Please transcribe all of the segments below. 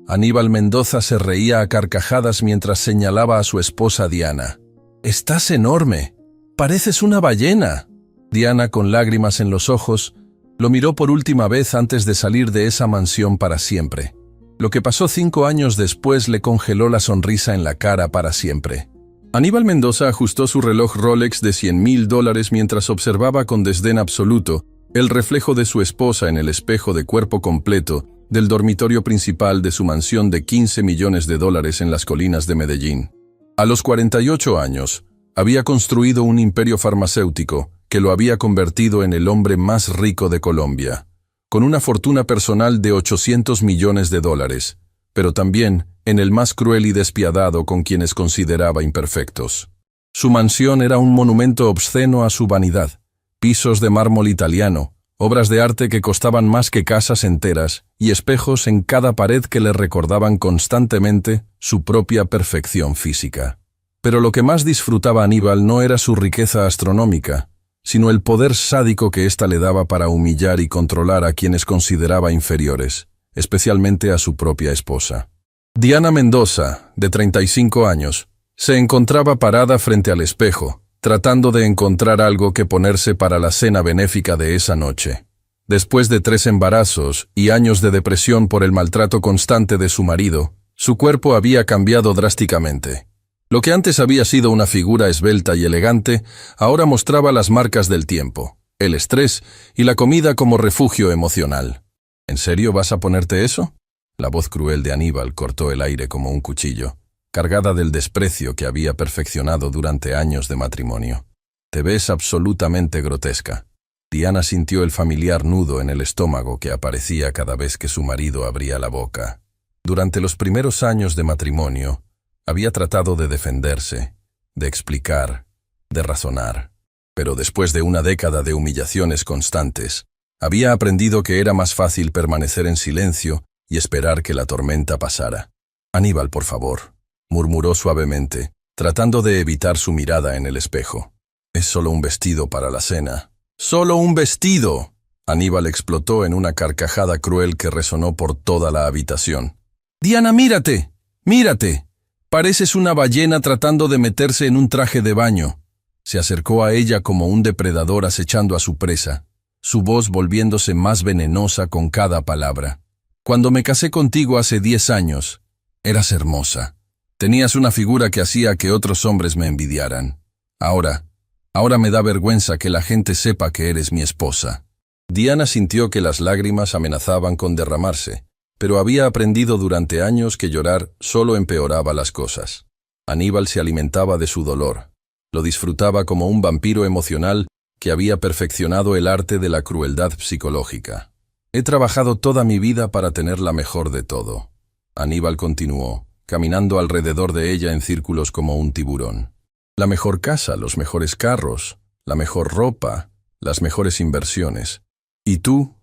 Aníbal Mendoza se reía a carcajadas mientras señalaba a su esposa Diana. «Estás enorme. Pareces una ballena». Diana, con lágrimas en los ojos, lo miró por última vez antes de salir de esa mansión para siempre. Lo que pasó 5 años después le congeló la sonrisa en la cara para siempre. Aníbal Mendoza ajustó su reloj Rolex de $100,000 mientras observaba con desdén absoluto el reflejo de su esposa en el espejo de cuerpo completo del dormitorio principal de su mansión de $15 millones en las colinas de Medellín. A los 48 años, había construido un imperio farmacéutico que lo había convertido en el hombre más rico de Colombia, con una fortuna personal de $800 millones, pero también en el más cruel y despiadado con quienes consideraba imperfectos. Su mansión era un monumento obsceno a su vanidad, pisos de mármol italiano, obras de arte que costaban más que casas enteras y espejos en cada pared que le recordaban constantemente su propia perfección física. Pero lo que más disfrutaba Aníbal no era su riqueza astronómica, sino el poder sádico que ésta le daba para humillar y controlar a quienes consideraba inferiores, especialmente a su propia esposa. Diana Mendoza, de 35 años, se encontraba parada frente al espejo, tratando de encontrar algo que ponerse para la cena benéfica de esa noche. Después de 3 embarazos y años de depresión por el maltrato constante de su marido, su cuerpo había cambiado drásticamente. Lo que antes había sido una figura esbelta y elegante, ahora mostraba las marcas del tiempo, el estrés y la comida como refugio emocional. ¿En serio vas a ponerte eso? La voz cruel de Aníbal cortó el aire como un cuchillo, cargada del desprecio que había perfeccionado durante años de matrimonio. Te ves absolutamente grotesca. Diana sintió el familiar nudo en el estómago que aparecía cada vez que su marido abría la boca. Durante los primeros años de matrimonio, había tratado de defenderse, de explicar, de razonar. Pero después de una década de humillaciones constantes, había aprendido que era más fácil permanecer en silencio y esperar que la tormenta pasara. «Aníbal, por favor», murmuró suavemente, tratando de evitar su mirada en el espejo. «Es solo un vestido para la cena». «¡Solo un vestido!». Aníbal explotó en una carcajada cruel que resonó por toda la habitación. «Diana, mírate, mírate. Pareces una ballena tratando de meterse en un traje de baño». Se acercó a ella como un depredador acechando a su presa, su voz volviéndose más venenosa con cada palabra. «Cuando me casé contigo hace 10 años, eras hermosa. Tenías una figura que hacía que otros hombres me envidiaran. Ahora me da vergüenza que la gente sepa que eres mi esposa». Diana sintió que las lágrimas amenazaban con derramarse, pero había aprendido durante años que llorar solo empeoraba las cosas. Aníbal se alimentaba de su dolor. Lo disfrutaba como un vampiro emocional que había perfeccionado el arte de la crueldad psicológica. «He trabajado toda mi vida para tener la mejor de todo». Aníbal continuó, caminando alrededor de ella en círculos como un tiburón. «La mejor casa, los mejores carros, la mejor ropa, las mejores inversiones. Y tú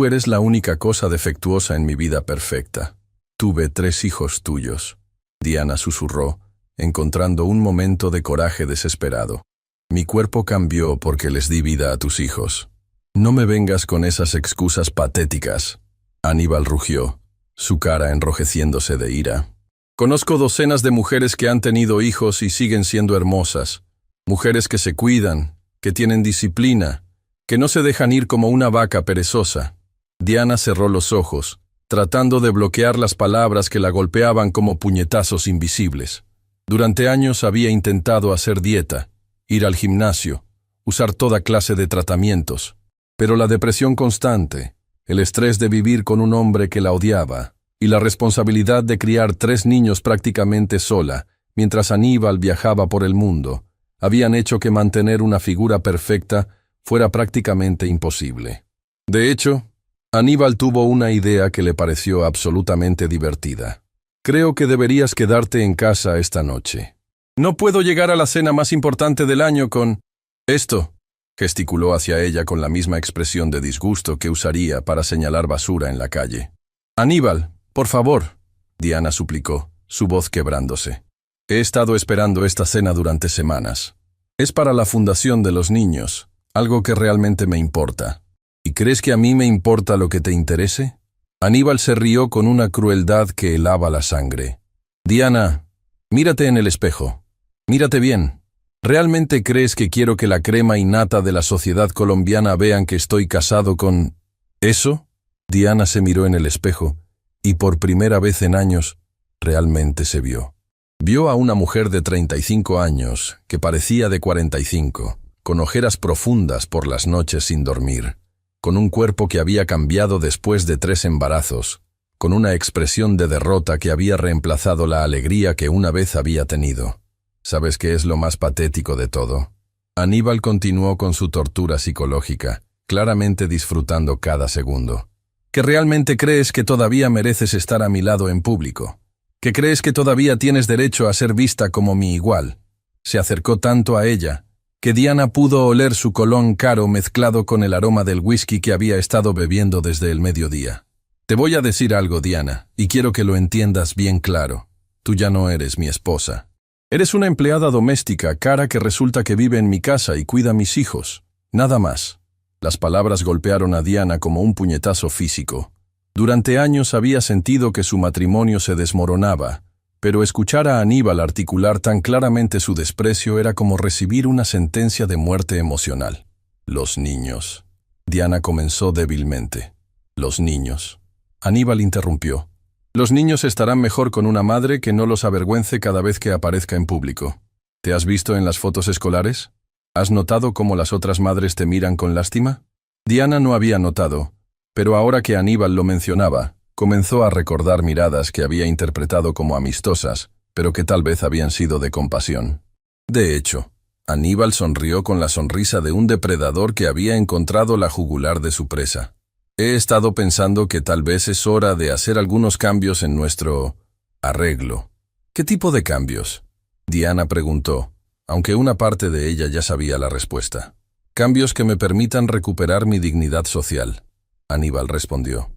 eres la única cosa defectuosa en mi vida perfecta. Tuve 3 hijos tuyos». Diana susurró, encontrando un momento de coraje desesperado. «Mi cuerpo cambió porque les di vida a tus hijos. No me vengas con esas excusas patéticas». Aníbal rugió, su cara enrojeciéndose de ira. «Conozco docenas de mujeres que han tenido hijos y siguen siendo hermosas. Mujeres que se cuidan, que tienen disciplina, que no se dejan ir como una vaca perezosa». Diana cerró los ojos, tratando de bloquear las palabras que la golpeaban como puñetazos invisibles. Durante años había intentado hacer dieta, ir al gimnasio, usar toda clase de tratamientos, pero la depresión constante, el estrés de vivir con un hombre que la odiaba y la responsabilidad de criar 3 niños prácticamente sola, mientras Aníbal viajaba por el mundo, habían hecho que mantener una figura perfecta fuera prácticamente imposible. De hecho, Aníbal tuvo una idea que le pareció absolutamente divertida. «Creo que deberías quedarte en casa esta noche. No puedo llegar a la cena más importante del año con esto». Gesticuló hacia ella con la misma expresión de disgusto que usaría para señalar basura en la calle. «Aníbal, por favor», Diana suplicó, su voz quebrándose. «He estado esperando esta cena durante semanas. Es para la fundación de los niños, algo que realmente me importa. ¿Y crees que a mí me importa lo que te interese?». Aníbal se rió con una crueldad que helaba la sangre. Diana, mírate en el espejo. Mírate bien. ¿Realmente crees que quiero que la crema innata de la sociedad colombiana vean que estoy casado con... ¿eso? Diana se miró en el espejo, y por primera vez en años, realmente se vio. Vio a una mujer de 35 años, que parecía de 45, con ojeras profundas por las noches sin dormir, con un cuerpo que había cambiado después de 3 embarazos, con una expresión de derrota que había reemplazado la alegría que una vez había tenido. ¿Sabes qué es lo más patético de todo? Aníbal continuó con su tortura psicológica, claramente disfrutando cada segundo. ¿Que realmente crees que todavía mereces estar a mi lado en público? ¿Que crees que todavía tienes derecho a ser vista como mi igual? Se acercó tanto a ella, que Diana pudo oler su colón caro mezclado con el aroma del whisky que había estado bebiendo desde el mediodía. Te voy a decir algo, Diana, y quiero que lo entiendas bien claro. Tú ya no eres mi esposa. Eres una empleada doméstica, cara que resulta que vive en mi casa y cuida a mis hijos. Nada más. Las palabras golpearon a Diana como un puñetazo físico. Durante años había sentido que su matrimonio se desmoronaba, pero escuchar a Aníbal articular tan claramente su desprecio era como recibir una sentencia de muerte emocional. Los niños. Diana comenzó débilmente. Los niños. Aníbal interrumpió. Los niños estarán mejor con una madre que no los avergüence cada vez que aparezca en público. ¿Te has visto en las fotos escolares? ¿Has notado cómo las otras madres te miran con lástima? Diana no había notado, pero ahora que Aníbal lo mencionaba, comenzó a recordar miradas que había interpretado como amistosas, pero que tal vez habían sido de compasión. De hecho, Aníbal sonrió con la sonrisa de un depredador que había encontrado la jugular de su presa. He estado pensando que tal vez es hora de hacer algunos cambios en nuestro arreglo. ¿Qué tipo de cambios? Diana preguntó, aunque una parte de ella ya sabía la respuesta. Cambios que me permitan recuperar mi dignidad social. Aníbal respondió.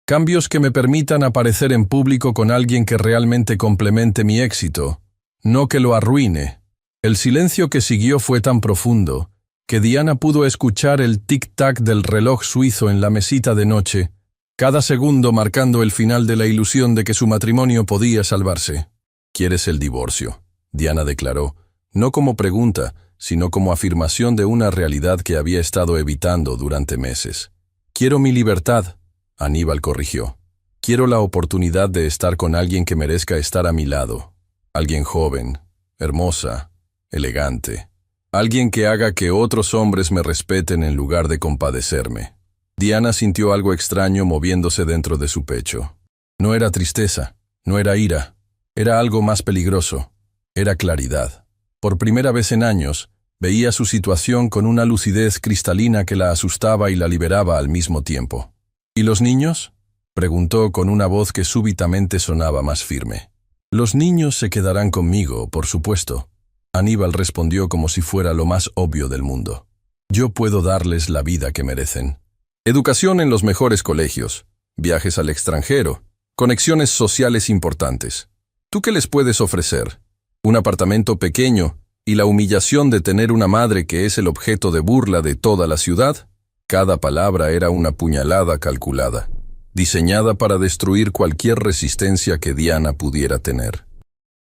Cambios que me permitan aparecer en público con alguien que realmente complemente mi éxito, no que lo arruine. El silencio que siguió fue tan profundo que Diana pudo escuchar el tic-tac del reloj suizo en la mesita de noche, cada segundo marcando el final de la ilusión de que su matrimonio podía salvarse. ¿Quieres el divorcio?, Diana declaró, no como pregunta, sino como afirmación de una realidad que había estado evitando durante meses. Quiero mi libertad, Aníbal corrigió. Quiero la oportunidad de estar con alguien que merezca estar a mi lado. Alguien joven, hermosa, elegante. Alguien que haga que otros hombres me respeten en lugar de compadecerme. Diana sintió algo extraño moviéndose dentro de su pecho. No era tristeza, no era ira, era algo más peligroso. Era claridad. Por primera vez en años, veía su situación con una lucidez cristalina que la asustaba y la liberaba al mismo tiempo. ¿Y los niños?, preguntó con una voz que súbitamente sonaba más firme. Los niños se quedarán conmigo, por supuesto. Aníbal respondió como si fuera lo más obvio del mundo. Yo puedo darles la vida que merecen. Educación en los mejores colegios, viajes al extranjero, conexiones sociales importantes. ¿Tú qué les puedes ofrecer? Un apartamento pequeño y la humillación de tener una madre que es el objeto de burla de toda la ciudad. Cada palabra era una puñalada calculada, diseñada para destruir cualquier resistencia que Diana pudiera tener.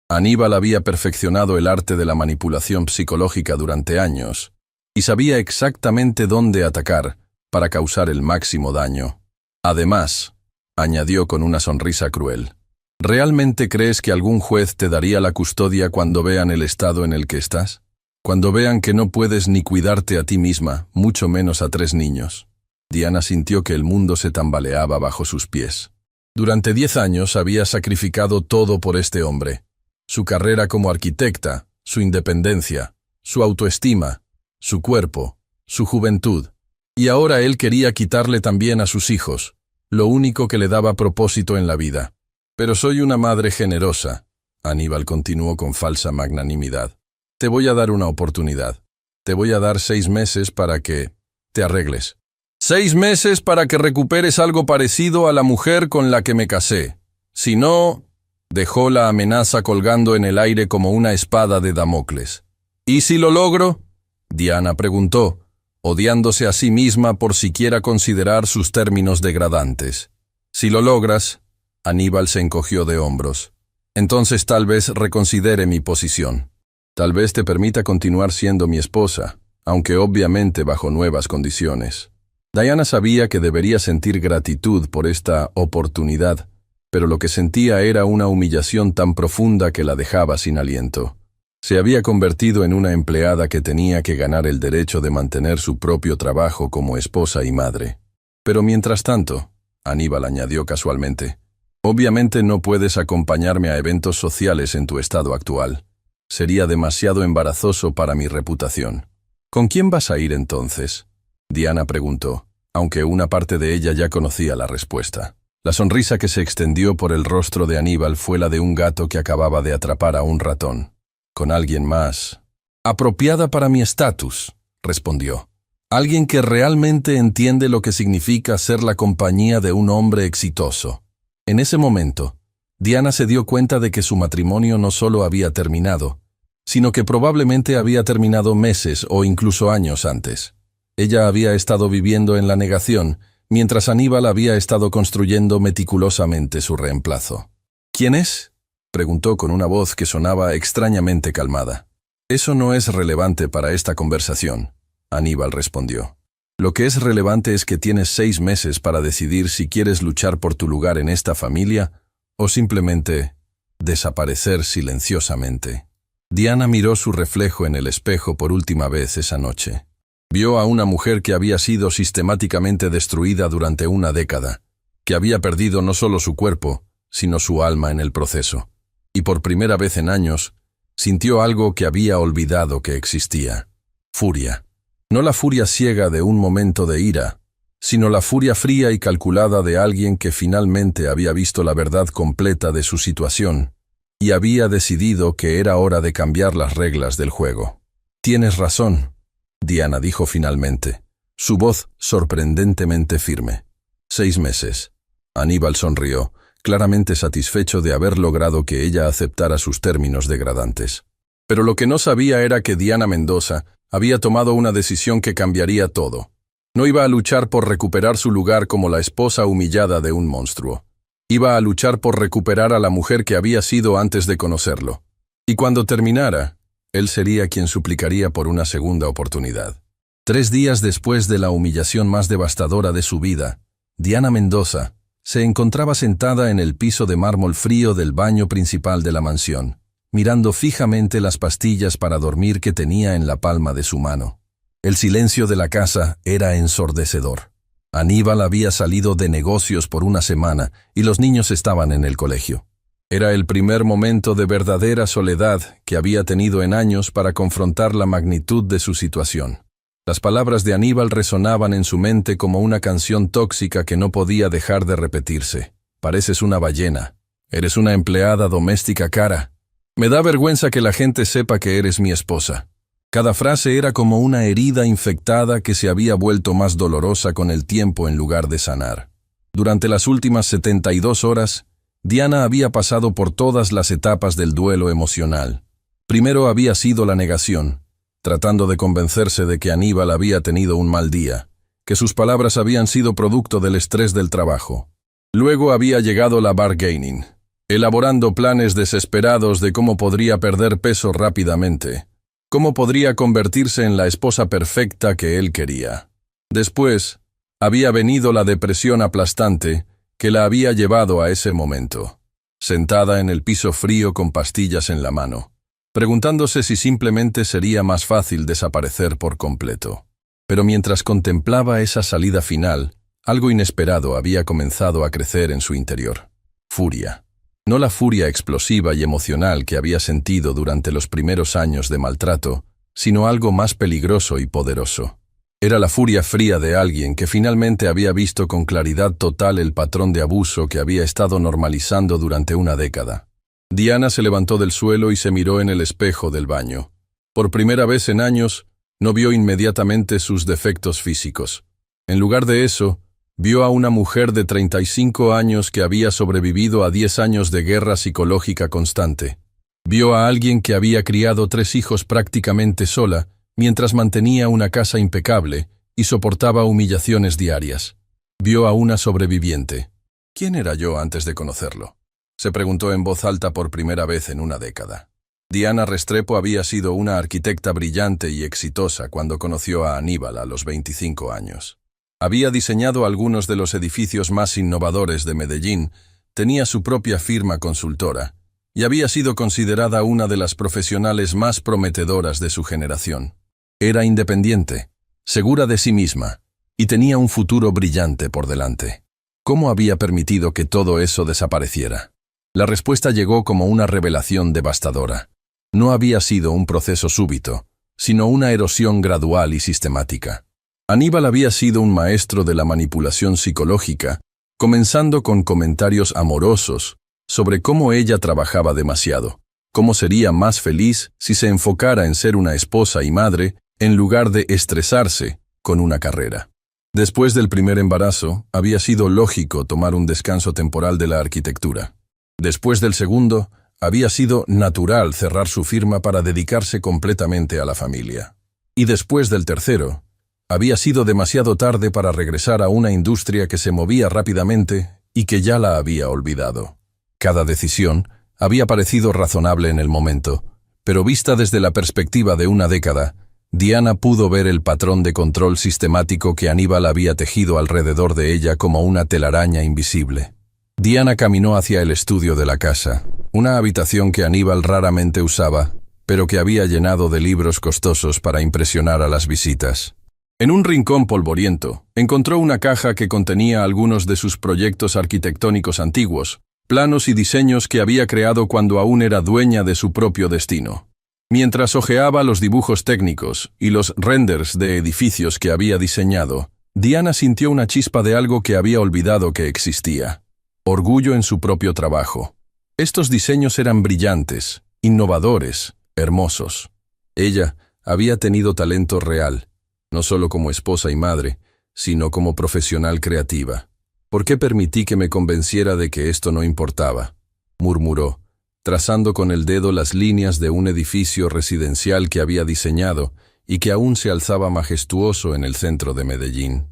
Aníbal había perfeccionado el arte de la manipulación psicológica durante años y sabía exactamente dónde atacar para causar el máximo daño. Además, añadió con una sonrisa cruel, ¿realmente crees que algún juez te daría la custodia cuando vean el estado en el que estás? Cuando vean que no puedes ni cuidarte a ti misma, mucho menos a 3 niños. Diana sintió que el mundo se tambaleaba bajo sus pies. Durante 10 años había sacrificado todo por este hombre. Su carrera como arquitecta, su independencia, su autoestima, su cuerpo, su juventud. Y ahora él quería quitarle también a sus hijos, lo único que le daba propósito en la vida. Pero soy una madre generosa, Aníbal continuó con falsa magnanimidad. Te voy a dar una oportunidad. Te voy a dar 6 meses para que te arregles. 6 meses para que recuperes algo parecido a la mujer con la que me casé. Si no... Dejó la amenaza colgando en el aire como una espada de Damocles. ¿Y si lo logro?, Diana preguntó, odiándose a sí misma por siquiera considerar sus términos degradantes. Si lo logras, Aníbal se encogió de hombros. Entonces tal vez reconsidere mi posición. Tal vez te permita continuar siendo mi esposa, aunque obviamente bajo nuevas condiciones. Diana sabía que debería sentir gratitud por esta oportunidad, pero lo que sentía era una humillación tan profunda que la dejaba sin aliento. Se había convertido en una empleada que tenía que ganar el derecho de mantener su propio trabajo como esposa y madre. Pero mientras tanto, Aníbal añadió casualmente, obviamente no puedes acompañarme a eventos sociales en tu estado actual. Sería demasiado embarazoso para mi reputación. ¿Con quién vas a ir entonces?, Diana preguntó, aunque una parte de ella ya conocía la respuesta. La sonrisa que se extendió por el rostro de Aníbal fue la de un gato que acababa de atrapar a un ratón. Con alguien más apropiada para mi estatus, respondió. Alguien que realmente entiende lo que significa ser la compañía de un hombre exitoso. En ese momento, Diana se dio cuenta de que su matrimonio no solo había terminado, sino que probablemente había terminado meses o incluso años antes. Ella había estado viviendo en la negación, mientras Aníbal había estado construyendo meticulosamente su reemplazo. ¿Quién es?, preguntó con una voz que sonaba extrañamente calmada. Eso no es relevante para esta conversación, Aníbal respondió. Lo que es relevante es que tienes 6 meses para decidir si quieres luchar por tu lugar en esta familia o simplemente desaparecer silenciosamente. Diana miró su reflejo en el espejo por última vez esa noche. Vio a una mujer que había sido sistemáticamente destruida durante una década, que había perdido no solo su cuerpo, sino su alma en el proceso. Y por primera vez en años, sintió algo que había olvidado que existía. Furia. No la furia ciega de un momento de ira, sino la furia fría y calculada de alguien que finalmente había visto la verdad completa de su situación y había decidido que era hora de cambiar las reglas del juego. Tienes razón, Diana dijo finalmente, su voz sorprendentemente firme. 6 meses. Aníbal sonrió, claramente satisfecho de haber logrado que ella aceptara sus términos degradantes. Pero lo que no sabía era que Diana Mendoza había tomado una decisión que cambiaría todo. No iba a luchar por recuperar su lugar como la esposa humillada de un monstruo. Iba a luchar por recuperar a la mujer que había sido antes de conocerlo. Y cuando terminara, él sería quien suplicaría por una segunda oportunidad. 3 días después de la humillación más devastadora de su vida, Diana Mendoza se encontraba sentada en el piso de mármol frío del baño principal de la mansión, mirando fijamente las pastillas para dormir que tenía en la palma de su mano. El silencio de la casa era ensordecedor. Aníbal había salido de negocios por una semana y los niños estaban en el colegio. Era el primer momento de verdadera soledad que había tenido en años para confrontar la magnitud de su situación. Las palabras de Aníbal resonaban en su mente como una canción tóxica que no podía dejar de repetirse. Pareces una ballena. Eres una empleada doméstica cara. Me da vergüenza que la gente sepa que eres mi esposa. Cada frase era como una herida infectada que se había vuelto más dolorosa con el tiempo en lugar de sanar. Durante las últimas 72 horas, Diana había pasado por todas las etapas del duelo emocional. Primero había sido la negación, tratando de convencerse de que Aníbal había tenido un mal día, que sus palabras habían sido producto del estrés del trabajo. Luego había llegado la bargaining, elaborando planes desesperados de cómo podría perder peso rápidamente, cómo podría convertirse en la esposa perfecta que él quería. Después, había venido la depresión aplastante que la había llevado a ese momento, sentada en el piso frío con pastillas en la mano, preguntándose si simplemente sería más fácil desaparecer por completo. Pero mientras contemplaba esa salida final, algo inesperado había comenzado a crecer en su interior. Furia. No la furia explosiva y emocional que había sentido durante los primeros años de maltrato, sino algo más peligroso y poderoso. Era la furia fría de alguien que finalmente había visto con claridad total el patrón de abuso que había estado normalizando durante una década. Diana se levantó del suelo y se miró en el espejo del baño. Por primera vez en años, no vio inmediatamente sus defectos físicos. En lugar de eso, vio a una mujer de 35 años que había sobrevivido a 10 años de guerra psicológica constante. Vio a alguien que había criado 3 hijos prácticamente sola, mientras mantenía una casa impecable y soportaba humillaciones diarias. Vio a una sobreviviente. ¿Quién era yo antes de conocerlo? Se preguntó en voz alta por primera vez en una década. Diana Restrepo había sido una arquitecta brillante y exitosa cuando conoció a Aníbal a los 25 años. Había diseñado algunos de los edificios más innovadores de Medellín, tenía su propia firma consultora y había sido considerada una de las profesionales más prometedoras de su generación. Era independiente, segura de sí misma, y tenía un futuro brillante por delante. ¿Cómo había permitido que todo eso desapareciera? La respuesta llegó como una revelación devastadora. No había sido un proceso súbito, sino una erosión gradual y sistemática. Aníbal había sido un maestro de la manipulación psicológica, comenzando con comentarios amorosos sobre cómo ella trabajaba demasiado, cómo sería más feliz si se enfocara en ser una esposa y madre en lugar de estresarse con una carrera. Después del primer embarazo, había sido lógico tomar un descanso temporal de la arquitectura. Después del segundo, había sido natural cerrar su firma para dedicarse completamente a la familia. Y después del tercero, había sido demasiado tarde para regresar a una industria que se movía rápidamente y que ya la había olvidado. Cada decisión había parecido razonable en el momento, pero vista desde la perspectiva de una década, Diana pudo ver el patrón de control sistemático que Aníbal había tejido alrededor de ella como una telaraña invisible. Diana caminó hacia el estudio de la casa, una habitación que Aníbal raramente usaba, pero que había llenado de libros costosos para impresionar a las visitas. En un rincón polvoriento, encontró una caja que contenía algunos de sus proyectos arquitectónicos antiguos, planos y diseños que había creado cuando aún era dueña de su propio destino. Mientras hojeaba los dibujos técnicos y los renders de edificios que había diseñado, Diana sintió una chispa de algo que había olvidado que existía: orgullo en su propio trabajo. Estos diseños eran brillantes, innovadores, hermosos. Ella había tenido talento real, no solo como esposa y madre, sino como profesional creativa. ¿Por qué permití que me convenciera de que esto no importaba?, murmuró, trazando con el dedo las líneas de un edificio residencial que había diseñado y que aún se alzaba majestuoso en el centro de Medellín.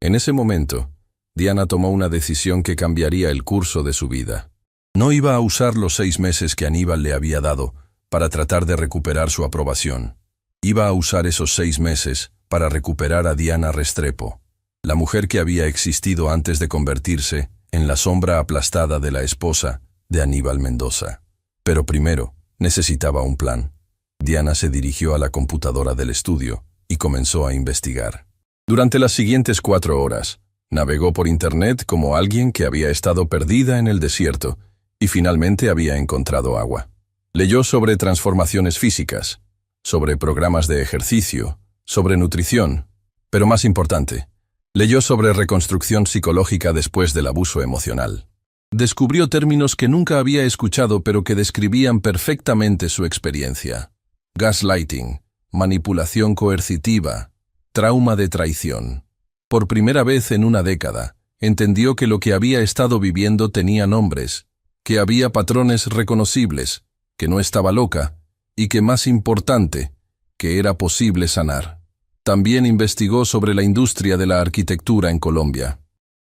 En ese momento, Diana tomó una decisión que cambiaría el curso de su vida. No iba a usar los 6 meses que Aníbal le había dado para tratar de recuperar su aprobación. Iba a usar esos 6 meses para recuperar a Diana Restrepo, la mujer que había existido antes de convertirse en la sombra aplastada de la esposa de Aníbal Mendoza. Pero primero, necesitaba un plan. Diana se dirigió a la computadora del estudio y comenzó a investigar. Durante las siguientes 4 horas, navegó por Internet como alguien que había estado perdida en el desierto y finalmente había encontrado agua. Leyó sobre transformaciones físicas, sobre programas de ejercicio, sobre nutrición, pero más importante, leyó sobre reconstrucción psicológica después del abuso emocional. Descubrió términos que nunca había escuchado pero que describían perfectamente su experiencia: gaslighting, manipulación coercitiva, trauma de traición. Por primera vez en una década, entendió que lo que había estado viviendo tenía nombres, que había patrones reconocibles, que no estaba loca y que, más importante, que era posible sanar. También investigó sobre la industria de la arquitectura en Colombia.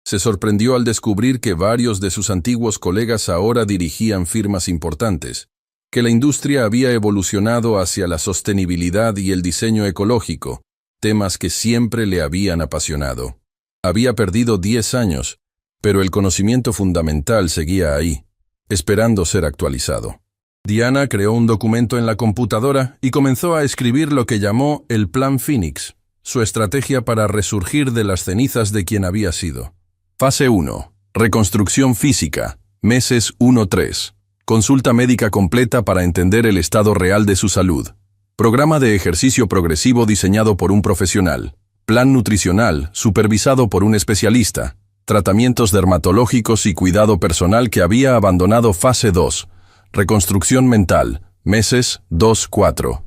Se sorprendió al descubrir que varios de sus antiguos colegas ahora dirigían firmas importantes, que la industria había evolucionado hacia la sostenibilidad y el diseño ecológico, temas que siempre le habían apasionado. Había perdido 10 años, pero el conocimiento fundamental seguía ahí, esperando ser actualizado. Diana creó un documento en la computadora y comenzó a escribir lo que llamó el Plan Phoenix, su estrategia para resurgir de las cenizas de quien había sido. Fase 1. Reconstrucción física. Meses 1-3. Consulta médica completa para entender el estado real de su salud. Programa de ejercicio progresivo diseñado por un profesional. Plan nutricional, supervisado por un especialista. Tratamientos dermatológicos y cuidado personal que había abandonado. Fase 2. Reconstrucción mental. Meses 2-4.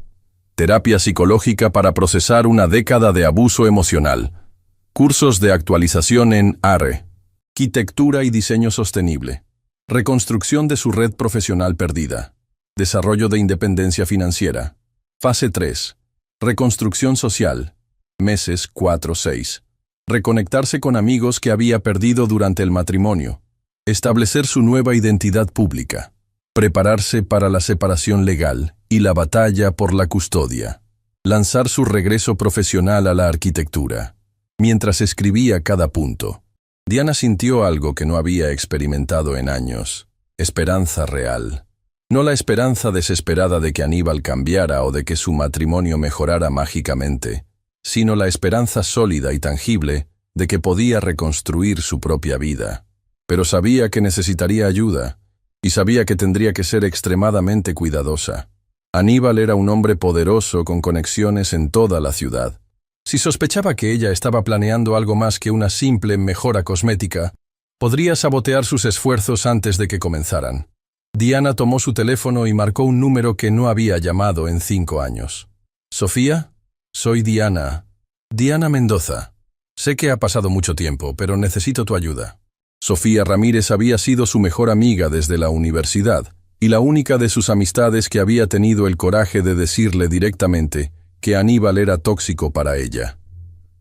Terapia psicológica para procesar una década de abuso emocional. Cursos de actualización en arquitectura y diseño sostenible. Reconstrucción de su red profesional perdida. Desarrollo de independencia financiera. Fase 3. Reconstrucción social. Meses 4-6. Reconectarse con amigos que había perdido durante el matrimonio. establecer su nueva identidad pública, prepararse para la separación legal y la batalla por la custodia, lanzar su regreso profesional a la arquitectura. Mientras escribía cada punto, Diana sintió algo que no había experimentado en años: esperanza real. No la esperanza desesperada de que Aníbal cambiara o de que su matrimonio mejorara mágicamente, sino la esperanza sólida y tangible de que podía reconstruir su propia vida. Pero sabía que necesitaría ayuda, y sabía que tendría que ser extremadamente cuidadosa. Aníbal era un hombre poderoso con conexiones en toda la ciudad. Si sospechaba que ella estaba planeando algo más que una simple mejora cosmética, podría sabotear sus esfuerzos antes de que comenzaran. Diana tomó su teléfono y marcó un número que no había llamado en 5 años. «Sofía, soy Diana. Diana Mendoza. Sé que ha pasado mucho tiempo, pero necesito tu ayuda». Sofía Ramírez había sido su mejor amiga desde la universidad, y la única de sus amistades que había tenido el coraje de decirle directamente que Aníbal era tóxico para ella.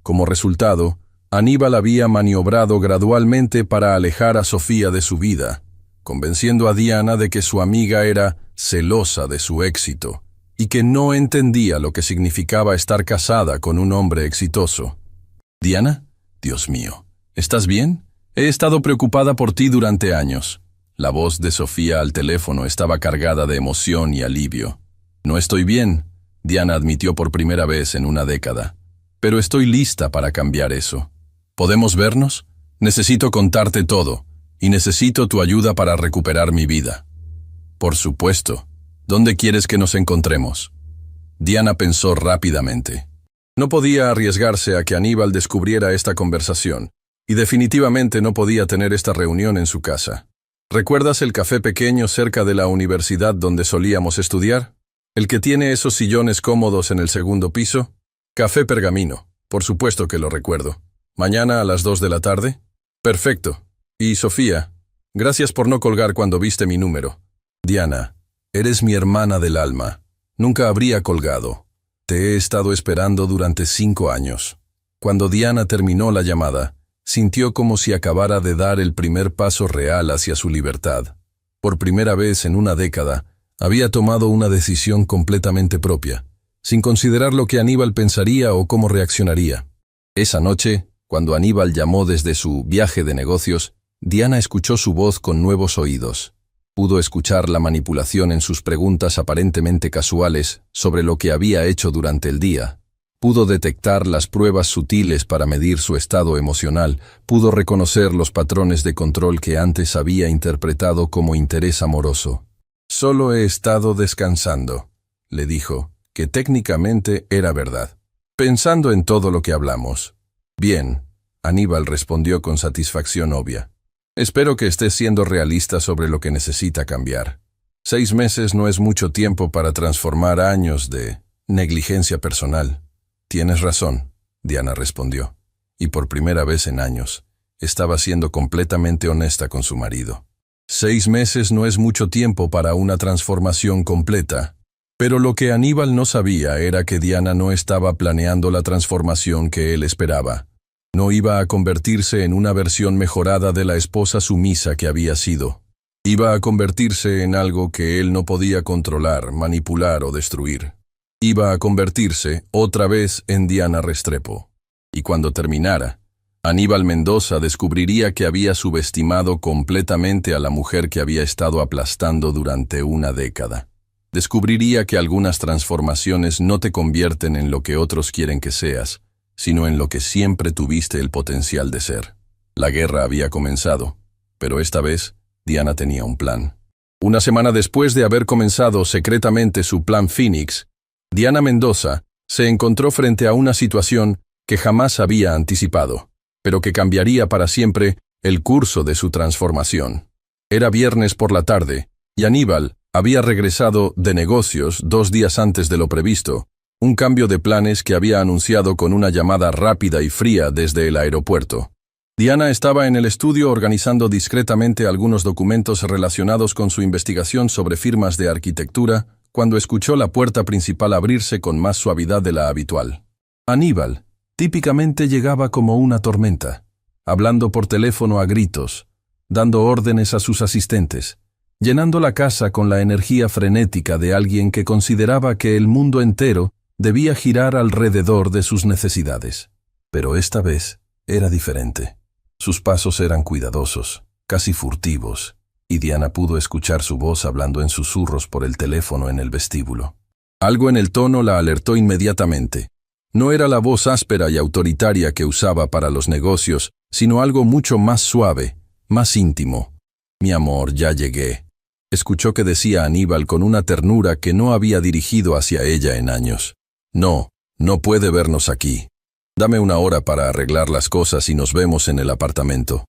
Como resultado, Aníbal había maniobrado gradualmente para alejar a Sofía de su vida, convenciendo a Diana de que su amiga era celosa de su éxito y que no entendía lo que significaba estar casada con un hombre exitoso. «Diana, Dios mío, ¿estás bien? He estado preocupada por ti durante años». La voz de Sofía al teléfono estaba cargada de emoción y alivio. «No estoy bien», Diana admitió por primera vez en una década. «Pero estoy lista para cambiar eso. ¿Podemos vernos? Necesito contarte todo, y necesito tu ayuda para recuperar mi vida». «Por supuesto. ¿Dónde quieres que nos encontremos?» Diana pensó rápidamente. No podía arriesgarse a que Aníbal descubriera esta conversación, y definitivamente no podía tener esta reunión en su casa. ¿Recuerdas el café pequeño cerca de la universidad donde solíamos estudiar? ¿El que tiene esos sillones cómodos en el segundo piso? Café Pergamino. Por supuesto que lo recuerdo. ¿Mañana a las 2 de la tarde? Perfecto. Y Sofía, gracias por no colgar cuando viste mi número. Diana, eres mi hermana del alma. Nunca habría colgado. Te he estado esperando durante 5 años. Cuando Diana terminó la llamada, sintió como si acabara de dar el primer paso real hacia su libertad. Por primera vez en una década, había tomado una decisión completamente propia, sin considerar lo que Aníbal pensaría o cómo reaccionaría. Esa noche, cuando Aníbal llamó desde su viaje de negocios, Diana escuchó su voz con nuevos oídos. Pudo escuchar la manipulación en sus preguntas aparentemente casuales sobre lo que había hecho durante el día. Pudo detectar las pruebas sutiles para medir su estado emocional. Pudo reconocer los patrones de control que antes había interpretado como interés amoroso. «Solo he estado descansando», le dijo, que técnicamente era verdad. «Pensando en todo lo que hablamos». «Bien», Aníbal respondió con satisfacción obvia. «Espero que estés siendo realista sobre lo que necesita cambiar. 6 meses no es mucho tiempo para transformar años de negligencia personal». «Tienes razón», Diana respondió, y por primera vez en años, estaba siendo completamente honesta con su marido. 6 meses no es mucho tiempo para una transformación completa, pero lo que Aníbal no sabía era que Diana no estaba planeando la transformación que él esperaba. No iba a convertirse en una versión mejorada de la esposa sumisa que había sido. Iba a convertirse en algo que él no podía controlar, manipular o destruir. Iba a convertirse otra vez en Diana Restrepo. Y cuando terminara, Aníbal Mendoza descubriría que había subestimado completamente a la mujer que había estado aplastando durante una década. Descubriría que algunas transformaciones no te convierten en lo que otros quieren que seas, sino en lo que siempre tuviste el potencial de ser. La guerra había comenzado, pero esta vez Diana tenía un plan. Una semana después de haber comenzado secretamente su plan Phoenix, Diana Mendoza se encontró frente a una situación que jamás había anticipado, pero que cambiaría para siempre el curso de su transformación. Era viernes por la tarde, y Aníbal había regresado de negocios 2 días antes de lo previsto, un cambio de planes que había anunciado con una llamada rápida y fría desde el aeropuerto. Diana estaba en el estudio organizando discretamente algunos documentos relacionados con su investigación sobre firmas de arquitectura, cuando escuchó la puerta principal abrirse con más suavidad de la habitual. Aníbal típicamente llegaba como una tormenta, hablando por teléfono a gritos, dando órdenes a sus asistentes, llenando la casa con la energía frenética de alguien que consideraba que el mundo entero debía girar alrededor de sus necesidades. Pero esta vez era diferente. Sus pasos eran cuidadosos, casi furtivos, y Diana pudo escuchar su voz hablando en susurros por el teléfono en el vestíbulo. Algo en el tono la alertó inmediatamente. No era la voz áspera y autoritaria que usaba para los negocios, sino algo mucho más suave, más íntimo. «Mi amor, ya llegué», escuchó que decía Aníbal con una ternura que no había dirigido hacia ella en años. «No, no puede vernos aquí. Dame una hora para arreglar las cosas y nos vemos en el apartamento».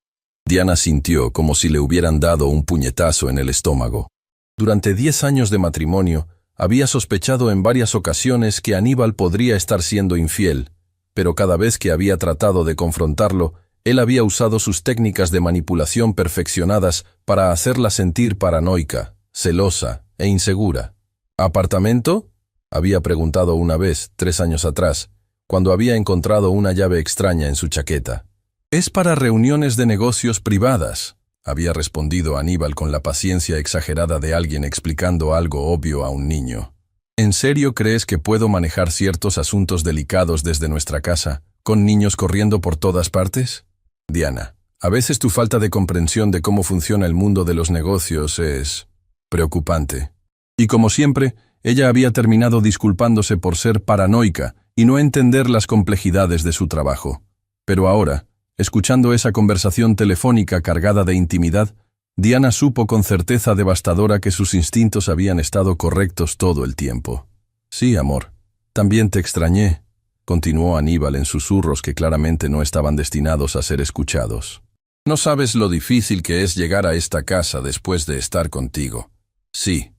Diana sintió como si le hubieran dado un puñetazo en el estómago. Durante 10 años de matrimonio, había sospechado en varias ocasiones que Aníbal podría estar siendo infiel, pero cada vez que había tratado de confrontarlo, él había usado sus técnicas de manipulación perfeccionadas para hacerla sentir paranoica, celosa e insegura. «¿Apartamento?», había preguntado una vez, 3 años atrás, cuando había encontrado una llave extraña en su chaqueta. «Es para reuniones de negocios privadas», había respondido Aníbal con la paciencia exagerada de alguien explicando algo obvio a un niño. «¿En serio crees que puedo manejar ciertos asuntos delicados desde nuestra casa, con niños corriendo por todas partes?» «Diana, a veces tu falta de comprensión de cómo funciona el mundo de los negocios es preocupante». Y como siempre, ella había terminado disculpándose por ser paranoica y no entender las complejidades de su trabajo. Pero ahora, escuchando esa conversación telefónica cargada de intimidad, Diana supo con certeza devastadora que sus instintos habían estado correctos todo el tiempo. «Sí, amor, también te extrañé», continuó Aníbal en susurros que claramente no estaban destinados a ser escuchados. «No sabes lo difícil que es llegar a esta casa después de estar contigo». «Sí,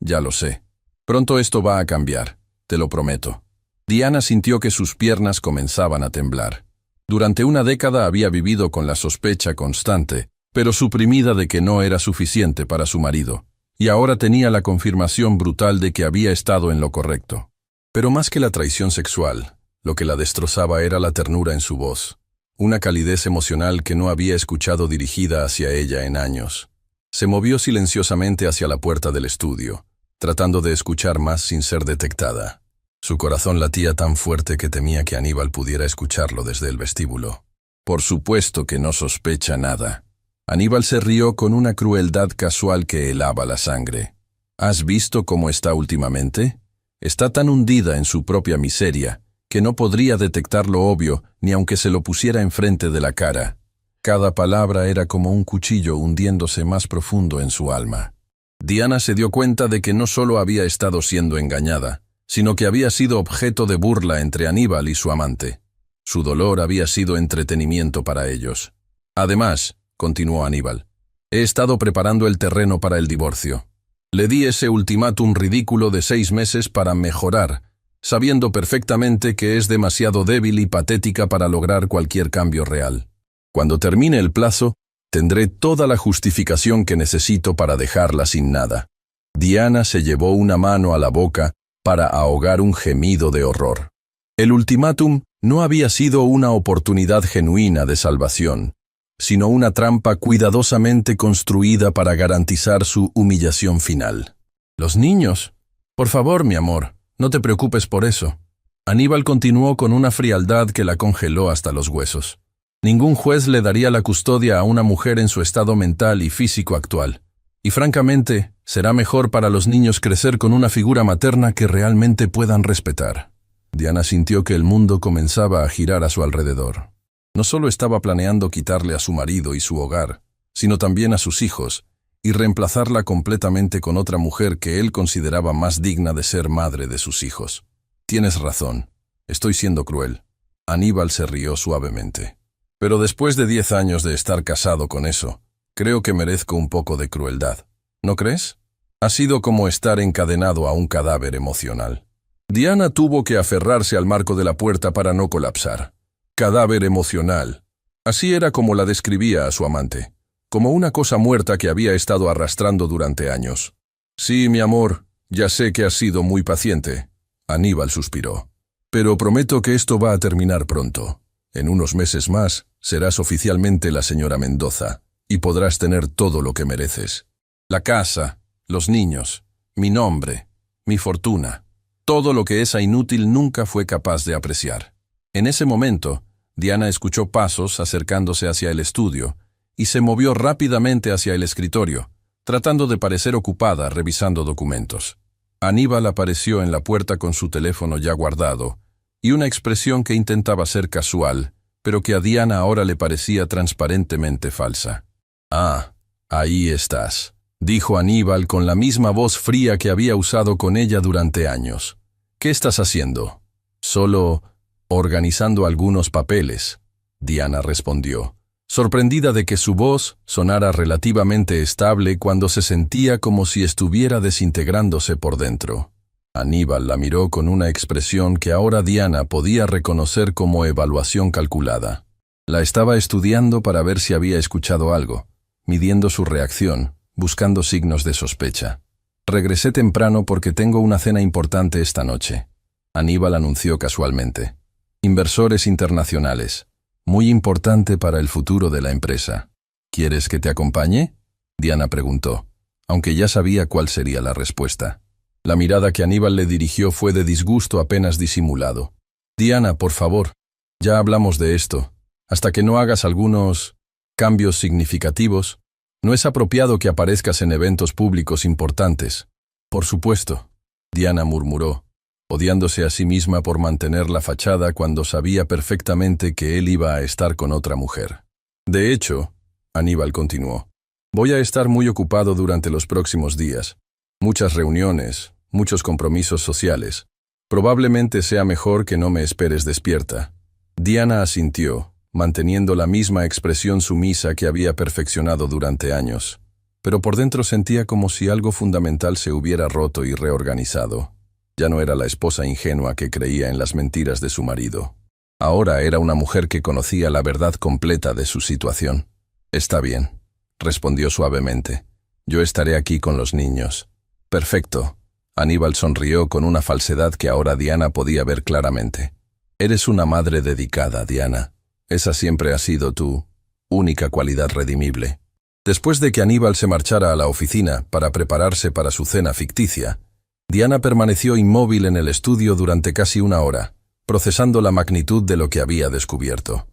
ya lo sé. Pronto esto va a cambiar, te lo prometo». Diana sintió que sus piernas comenzaban a temblar. Durante una década había vivido con la sospecha constante, pero suprimida de que no era suficiente para su marido, y ahora tenía la confirmación brutal de que había estado en lo correcto. Pero más que la traición sexual, lo que la destrozaba era la ternura en su voz, una calidez emocional que no había escuchado dirigida hacia ella en años. Se movió silenciosamente hacia la puerta del estudio, tratando de escuchar más sin ser detectada. Su corazón latía tan fuerte que temía que Aníbal pudiera escucharlo desde el vestíbulo. «Por supuesto que no sospecha nada». Aníbal se rió con una crueldad casual que helaba la sangre. «¿Has visto cómo está últimamente? Está tan hundida en su propia miseria que no podría detectar lo obvio ni aunque se lo pusiera enfrente de la cara». Cada palabra era como un cuchillo hundiéndose más profundo en su alma. Diana se dio cuenta de que no solo había estado siendo engañada, sino que había sido objeto de burla entre Aníbal y su amante. Su dolor había sido entretenimiento para ellos. «Además», continuó Aníbal, «he estado preparando el terreno para el divorcio. Le di ese ultimátum ridículo de 6 meses para mejorar, sabiendo perfectamente que es demasiado débil y patética para lograr cualquier cambio real. Cuando termine el plazo, tendré toda la justificación que necesito para dejarla sin nada». Diana se llevó una mano a la boca para ahogar un gemido de horror. El ultimátum no había sido una oportunidad genuina de salvación, sino una trampa cuidadosamente construida para garantizar su humillación final. «¿Los niños? Por favor, mi amor, no te preocupes por eso». Aníbal continuó con una frialdad que la congeló hasta los huesos. Ningún juez le daría la custodia a una mujer en su estado mental y físico actual. Y francamente, será mejor para los niños crecer con una figura materna que realmente puedan respetar. Diana sintió que el mundo comenzaba a girar a su alrededor. No solo estaba planeando quitarle a su marido y su hogar, sino también a sus hijos, y reemplazarla completamente con otra mujer que él consideraba más digna de ser madre de sus hijos. «Tienes razón, estoy siendo cruel». Aníbal se rió suavemente. «Pero después de 10 años de estar casado con eso, creo que merezco un poco de crueldad. ¿No crees? Ha sido como estar encadenado a un cadáver emocional». Diana tuvo que aferrarse al marco de la puerta para no colapsar. Cadáver emocional. Así era como la describía a su amante, como una cosa muerta que había estado arrastrando durante años. «Sí, mi amor, ya sé que has sido muy paciente». Aníbal suspiró. «Pero prometo que esto va a terminar pronto. En unos meses más serás oficialmente la señora Mendoza, y podrás tener todo lo que mereces. La casa, los niños, mi nombre, mi fortuna, todo lo que esa inútil nunca fue capaz de apreciar. En ese momento, Diana escuchó pasos acercándose hacia el estudio y se movió rápidamente hacia el escritorio, tratando de parecer ocupada revisando documentos. Aníbal apareció en la puerta con su teléfono ya guardado y una expresión que intentaba ser casual, pero que a Diana ahora le parecía transparentemente falsa. «Ah, ahí estás», dijo Aníbal con la misma voz fría que había usado con ella durante años. «¿Qué estás haciendo?» «Solo organizando algunos papeles», Diana respondió, sorprendida de que su voz sonara relativamente estable cuando se sentía como si estuviera desintegrándose por dentro. Aníbal la miró con una expresión que ahora Diana podía reconocer como evaluación calculada. La estaba estudiando para ver si había escuchado algo, midiendo su reacción, buscando signos de sospecha. «Regresé temprano porque tengo una cena importante esta noche», Aníbal anunció casualmente. «Inversores internacionales. Muy importante para el futuro de la empresa. ¿Quieres que te acompañe?», Diana preguntó, aunque ya sabía cuál sería la respuesta. La mirada que Aníbal le dirigió fue de disgusto apenas disimulado. «Diana, por favor, ya hablamos de esto. Hasta que no hagas algunos cambios significativos, no es apropiado que aparezcas en eventos públicos importantes». «Por supuesto», Diana murmuró, odiándose a sí misma por mantener la fachada cuando sabía perfectamente que él iba a estar con otra mujer. «De hecho», Aníbal continuó, «voy a estar muy ocupado durante los próximos días. Muchas reuniones, muchos compromisos sociales. Probablemente sea mejor que no me esperes despierta». Diana asintió, manteniendo la misma expresión sumisa que había perfeccionado durante años, pero por dentro sentía como si algo fundamental se hubiera roto y reorganizado. Ya no era la esposa ingenua que creía en las mentiras de su marido. Ahora era una mujer que conocía la verdad completa de su situación. «Está bien», respondió suavemente. «Yo estaré aquí con los niños». «Perfecto». Aníbal sonrió con una falsedad que ahora Diana podía ver claramente. «Eres una madre dedicada, Diana. Esa siempre ha sido tu única cualidad redimible». Después de que Aníbal se marchara a la oficina para prepararse para su cena ficticia, Diana permaneció inmóvil en el estudio durante casi una hora, procesando la magnitud de lo que había descubierto.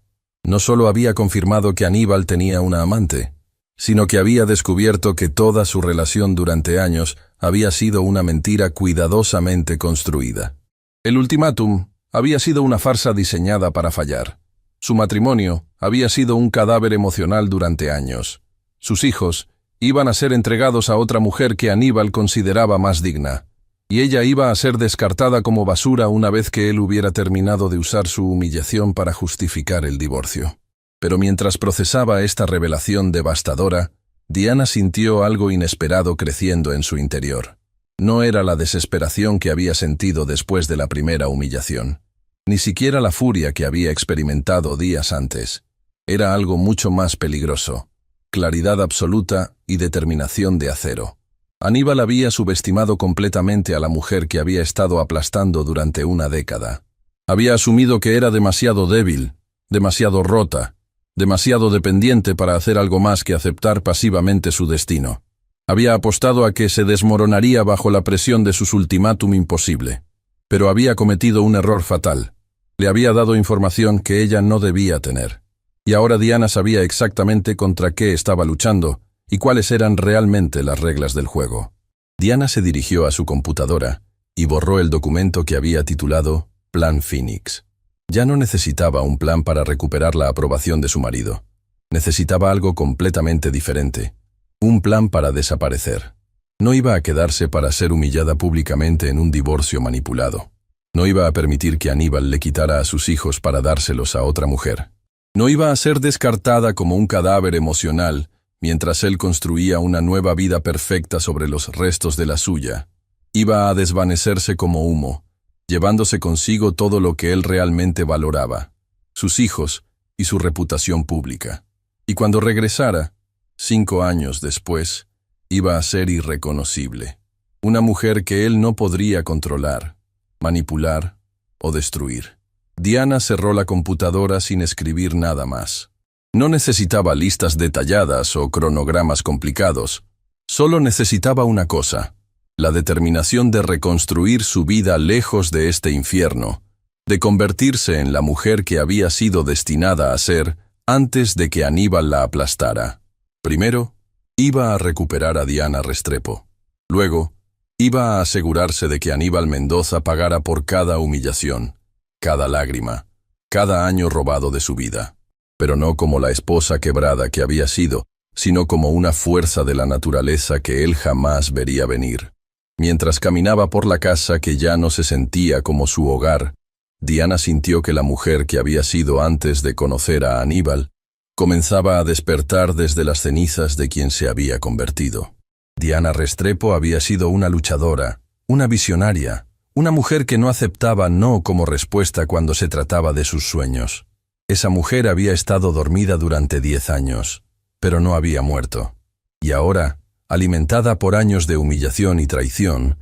No solo había confirmado que Aníbal tenía una amante, sino que había descubierto que toda su relación durante años había sido una mentira cuidadosamente construida. El ultimátum había sido una farsa diseñada para fallar. Su matrimonio había sido un cadáver emocional durante años. Sus hijos iban a ser entregados a otra mujer que Aníbal consideraba más digna, y ella iba a ser descartada como basura una vez que él hubiera terminado de usar su humillación para justificar el divorcio. Pero mientras procesaba esta revelación devastadora, Diana sintió algo inesperado creciendo en su interior. No era la desesperación que había sentido después de la primera humillación, ni siquiera la furia que había experimentado días antes. Era algo mucho más peligroso: claridad absoluta y determinación de acero. Aníbal había subestimado completamente a la mujer que había estado aplastando durante una década. Había asumido que era demasiado débil, demasiado rota, demasiado dependiente para hacer algo más que aceptar pasivamente su destino. Había apostado a que se desmoronaría bajo la presión de sus ultimátum imposible. Pero había cometido un error fatal. Le había dado información que ella no debía tener. Y ahora Diana sabía exactamente contra qué estaba luchando y cuáles eran realmente las reglas del juego. Diana se dirigió a su computadora y borró el documento que había titulado Plan Phoenix. Ya no necesitaba un plan para recuperar la aprobación de su marido. Necesitaba algo completamente diferente. Un plan para desaparecer. No iba a quedarse para ser humillada públicamente en un divorcio manipulado. No iba a permitir que Aníbal le quitara a sus hijos para dárselos a otra mujer. No iba a ser descartada como un cadáver emocional mientras él construía una nueva vida perfecta sobre los restos de la suya. Iba a desvanecerse como humo, llevándose consigo todo lo que él realmente valoraba, sus hijos y su reputación pública. Y cuando regresara, 5 años después, iba a ser irreconocible. Una mujer que él no podría controlar, manipular o destruir. Diana cerró la computadora sin escribir nada más. No necesitaba listas detalladas o cronogramas complicados. Solo necesitaba una cosa: la determinación de reconstruir su vida lejos de este infierno, de convertirse en la mujer que había sido destinada a ser antes de que Aníbal la aplastara. Primero, iba a recuperar a Diana Restrepo. Luego, iba a asegurarse de que Aníbal Mendoza pagara por cada humillación, cada lágrima, cada año robado de su vida. Pero no como la esposa quebrada que había sido, sino como una fuerza de la naturaleza que él jamás vería venir. Mientras caminaba por la casa que ya no se sentía como su hogar, Diana sintió que la mujer que había sido antes de conocer a Aníbal comenzaba a despertar desde las cenizas de quien se había convertido. Diana Restrepo había sido una luchadora, una visionaria, una mujer que no aceptaba no como respuesta cuando se trataba de sus sueños. Esa mujer había estado dormida durante 10 años, pero no había muerto. Y ahora, alimentada por años de humillación y traición,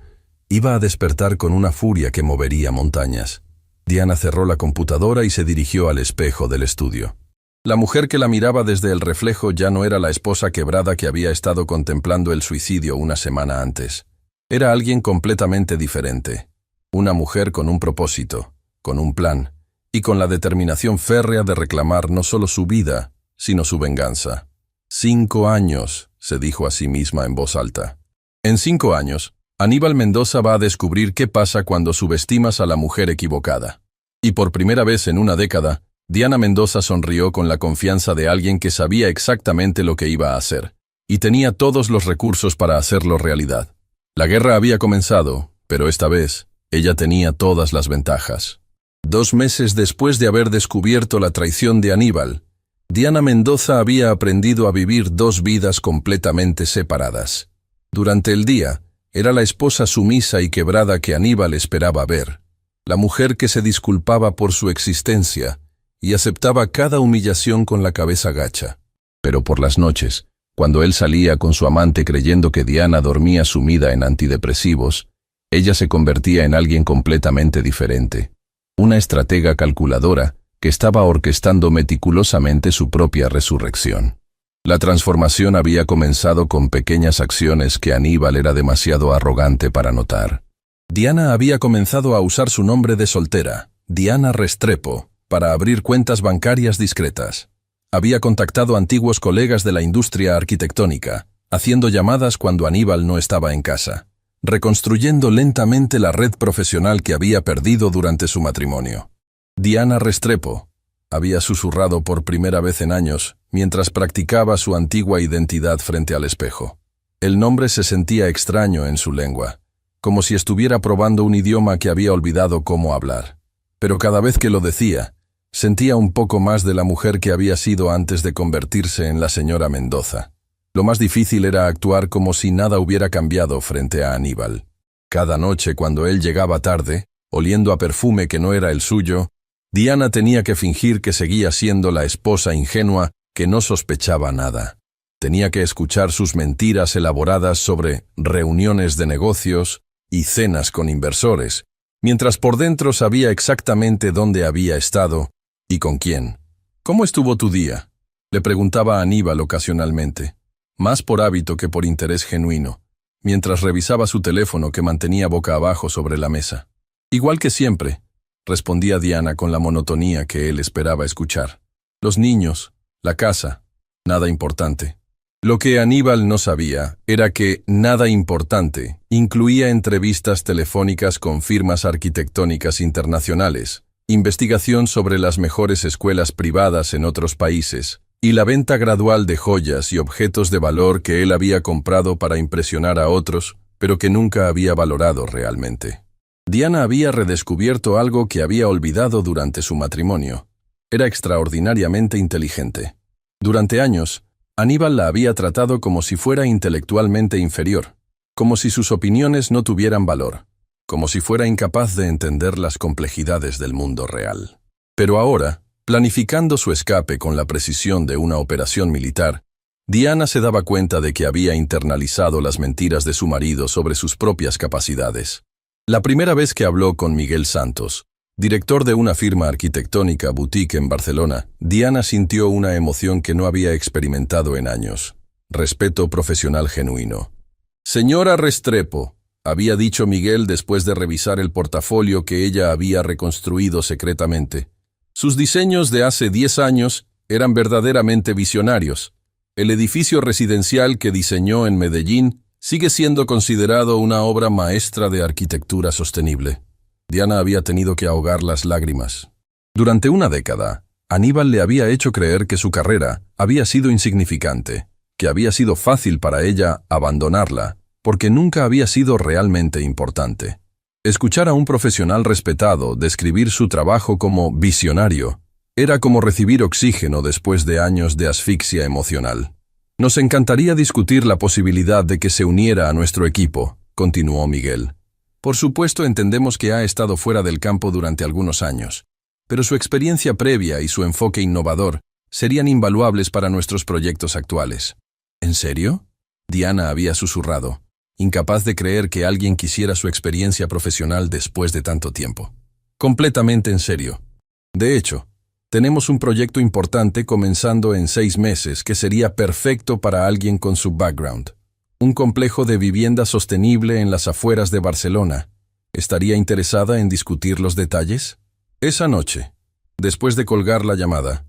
iba a despertar con una furia que movería montañas. Diana cerró la computadora y se dirigió al espejo del estudio. La mujer que la miraba desde el reflejo ya no era la esposa quebrada que había estado contemplando el suicidio una semana antes. Era alguien completamente diferente. Una mujer con un propósito, con un plan, y con la determinación férrea de reclamar no solo su vida, sino su venganza. 5 años, se dijo a sí misma en voz alta. En 5 años, Aníbal Mendoza va a descubrir qué pasa cuando subestimas a la mujer equivocada. Y por primera vez en una década, Diana Mendoza sonrió con la confianza de alguien que sabía exactamente lo que iba a hacer, y tenía todos los recursos para hacerlo realidad. La guerra había comenzado, pero esta vez, ella tenía todas las ventajas. 2 meses después de haber descubierto la traición de Aníbal, Diana Mendoza había aprendido a vivir 2 vidas completamente separadas. Durante el día, era la esposa sumisa y quebrada que Aníbal esperaba ver, la mujer que se disculpaba por su existencia y aceptaba cada humillación con la cabeza gacha. Pero por las noches, cuando él salía con su amante creyendo que Diana dormía sumida en antidepresivos, ella se convertía en alguien completamente diferente. Una estratega calculadora que estaba orquestando meticulosamente su propia resurrección. La transformación había comenzado con pequeñas acciones que Aníbal era demasiado arrogante para notar. Diana había comenzado a usar su nombre de soltera, Diana Restrepo, para abrir cuentas bancarias discretas. Había contactado a antiguos colegas de la industria arquitectónica, haciendo llamadas cuando Aníbal no estaba en casa, reconstruyendo lentamente la red profesional que había perdido durante su matrimonio. Diana Restrepo había susurrado por primera vez en años mientras practicaba su antigua identidad frente al espejo. El nombre se sentía extraño en su lengua, como si estuviera probando un idioma que había olvidado cómo hablar. Pero cada vez que lo decía, sentía un poco más de la mujer que había sido antes de convertirse en la señora Mendoza. Lo más difícil era actuar como si nada hubiera cambiado frente a Aníbal. Cada noche cuando él llegaba tarde, oliendo a perfume que no era el suyo, Diana tenía que fingir que seguía siendo la esposa ingenua que no sospechaba nada. Tenía que escuchar sus mentiras elaboradas sobre reuniones de negocios y cenas con inversores, mientras por dentro sabía exactamente dónde había estado y con quién. «¿Cómo estuvo tu día?», le preguntaba a Aníbal ocasionalmente, más por hábito que por interés genuino, mientras revisaba su teléfono que mantenía boca abajo sobre la mesa. «Igual que siempre», respondía Diana con la monotonía que él esperaba escuchar. «Los niños, la casa, nada importante». Lo que Aníbal no sabía era que nada importante incluía entrevistas telefónicas con firmas arquitectónicas internacionales, investigación sobre las mejores escuelas privadas en otros países, y la venta gradual de joyas y objetos de valor que él había comprado para impresionar a otros, pero que nunca había valorado realmente. Diana había redescubierto algo que había olvidado durante su matrimonio. Era extraordinariamente inteligente. Durante años, Aníbal la había tratado como si fuera intelectualmente inferior, como si sus opiniones no tuvieran valor, como si fuera incapaz de entender las complejidades del mundo real. Pero ahora, planificando su escape con la precisión de una operación militar, Diana se daba cuenta de que había internalizado las mentiras de su marido sobre sus propias capacidades. La primera vez que habló con Miguel Santos, Director de una firma arquitectónica boutique en Barcelona, Diana sintió una emoción que no había experimentado en años. Respeto profesional genuino. «Señora Restrepo», había dicho Miguel después de revisar el portafolio que ella había reconstruido secretamente. Sus diseños de hace 10 años eran verdaderamente visionarios. El edificio residencial que diseñó en Medellín sigue siendo considerado una obra maestra de arquitectura sostenible. Diana había tenido que ahogar las lágrimas. Durante una década, Aníbal le había hecho creer que su carrera había sido insignificante, que había sido fácil para ella abandonarla, porque nunca había sido realmente importante. Escuchar a un profesional respetado describir su trabajo como visionario era como recibir oxígeno después de años de asfixia emocional. «Nos encantaría discutir la posibilidad de que se uniera a nuestro equipo», continuó Miguel. «Por supuesto entendemos que ha estado fuera del campo durante algunos años, pero su experiencia previa y su enfoque innovador serían invaluables para nuestros proyectos actuales». «¿En serio?», Diana había susurrado, incapaz de creer que alguien quisiera su experiencia profesional después de tanto tiempo. «Completamente en serio. De hecho, tenemos un proyecto importante comenzando en 6 meses que sería perfecto para alguien con su background. Un complejo de vivienda sostenible en las afueras de Barcelona. ¿Estaría interesada en discutir los detalles?». Esa noche, después de colgar la llamada,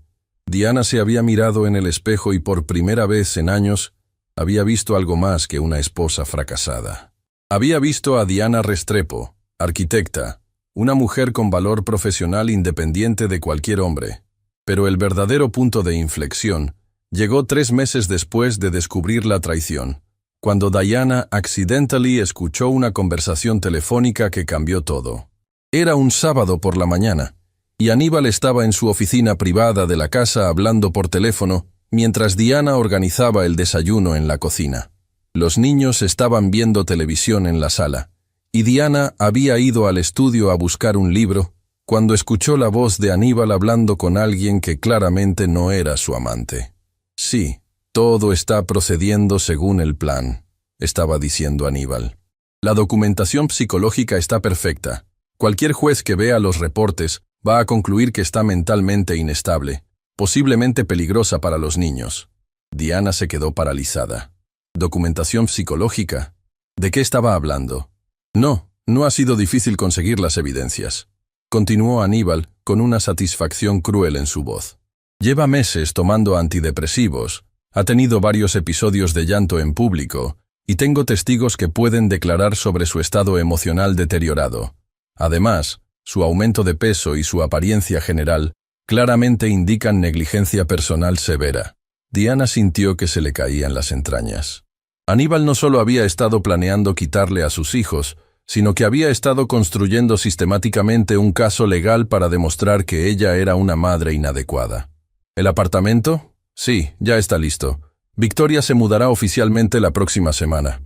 Diana se había mirado en el espejo y por primera vez en años había visto algo más que una esposa fracasada. Había visto a Diana Restrepo, arquitecta, una mujer con valor profesional independiente de cualquier hombre. Pero el verdadero punto de inflexión llegó 3 meses después de descubrir la traición, cuando Diana accidentally escuchó una conversación telefónica que cambió todo. Era un sábado por la mañana, y Aníbal estaba en su oficina privada de la casa hablando por teléfono, mientras Diana organizaba el desayuno en la cocina. Los niños estaban viendo televisión en la sala, y Diana había ido al estudio a buscar un libro, cuando escuchó la voz de Aníbal hablando con alguien que claramente no era su amante. «Sí, todo está procediendo según el plan», estaba diciendo Aníbal. «La documentación psicológica está perfecta. Cualquier juez que vea los reportes va a concluir que está mentalmente inestable, posiblemente peligrosa para los niños». Diana se quedó paralizada. «¿Documentación psicológica? ¿De qué estaba hablando?» No ha sido difícil conseguir las evidencias», continuó Aníbal con una satisfacción cruel en su voz. «Lleva meses tomando antidepresivos, ha tenido varios episodios de llanto en público, y tengo testigos que pueden declarar sobre su estado emocional deteriorado. Además, su aumento de peso y su apariencia general claramente indican negligencia personal severa». Diana sintió que se le caían las entrañas. Aníbal no solo había estado planeando quitarle a sus hijos, sino que había estado construyendo sistemáticamente un caso legal para demostrar que ella era una madre inadecuada. ¿El apartamento? Sí, ya está listo. Victoria se mudará oficialmente la próxima semana.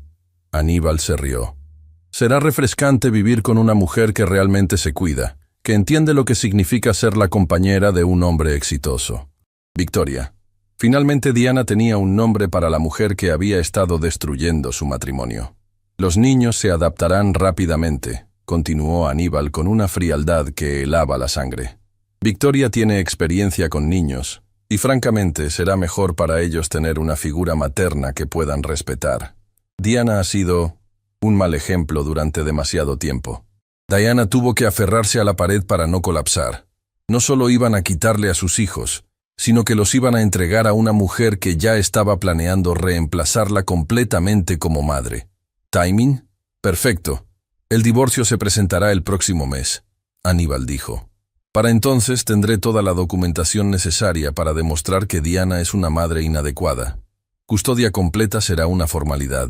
Aníbal se rió. Será refrescante vivir con una mujer que realmente se cuida, que entiende lo que significa ser la compañera de un hombre exitoso. Victoria. Finalmente Diana tenía un nombre para la mujer que había estado destruyendo su matrimonio. «Los niños se adaptarán rápidamente», continuó Aníbal con una frialdad que helaba la sangre. «Victoria tiene experiencia con niños, y francamente será mejor para ellos tener una figura materna que puedan respetar. Diana ha sido un mal ejemplo durante demasiado tiempo. Diana tuvo que aferrarse a la pared para no colapsar. No solo iban a quitarle a sus hijos, sino que los iban a entregar a una mujer que ya estaba planeando reemplazarla completamente como madre. ¿Timing? Perfecto. El divorcio se presentará el próximo mes», Aníbal dijo. «Para entonces tendré toda la documentación necesaria para demostrar que Diana es una madre inadecuada. Custodia completa será una formalidad».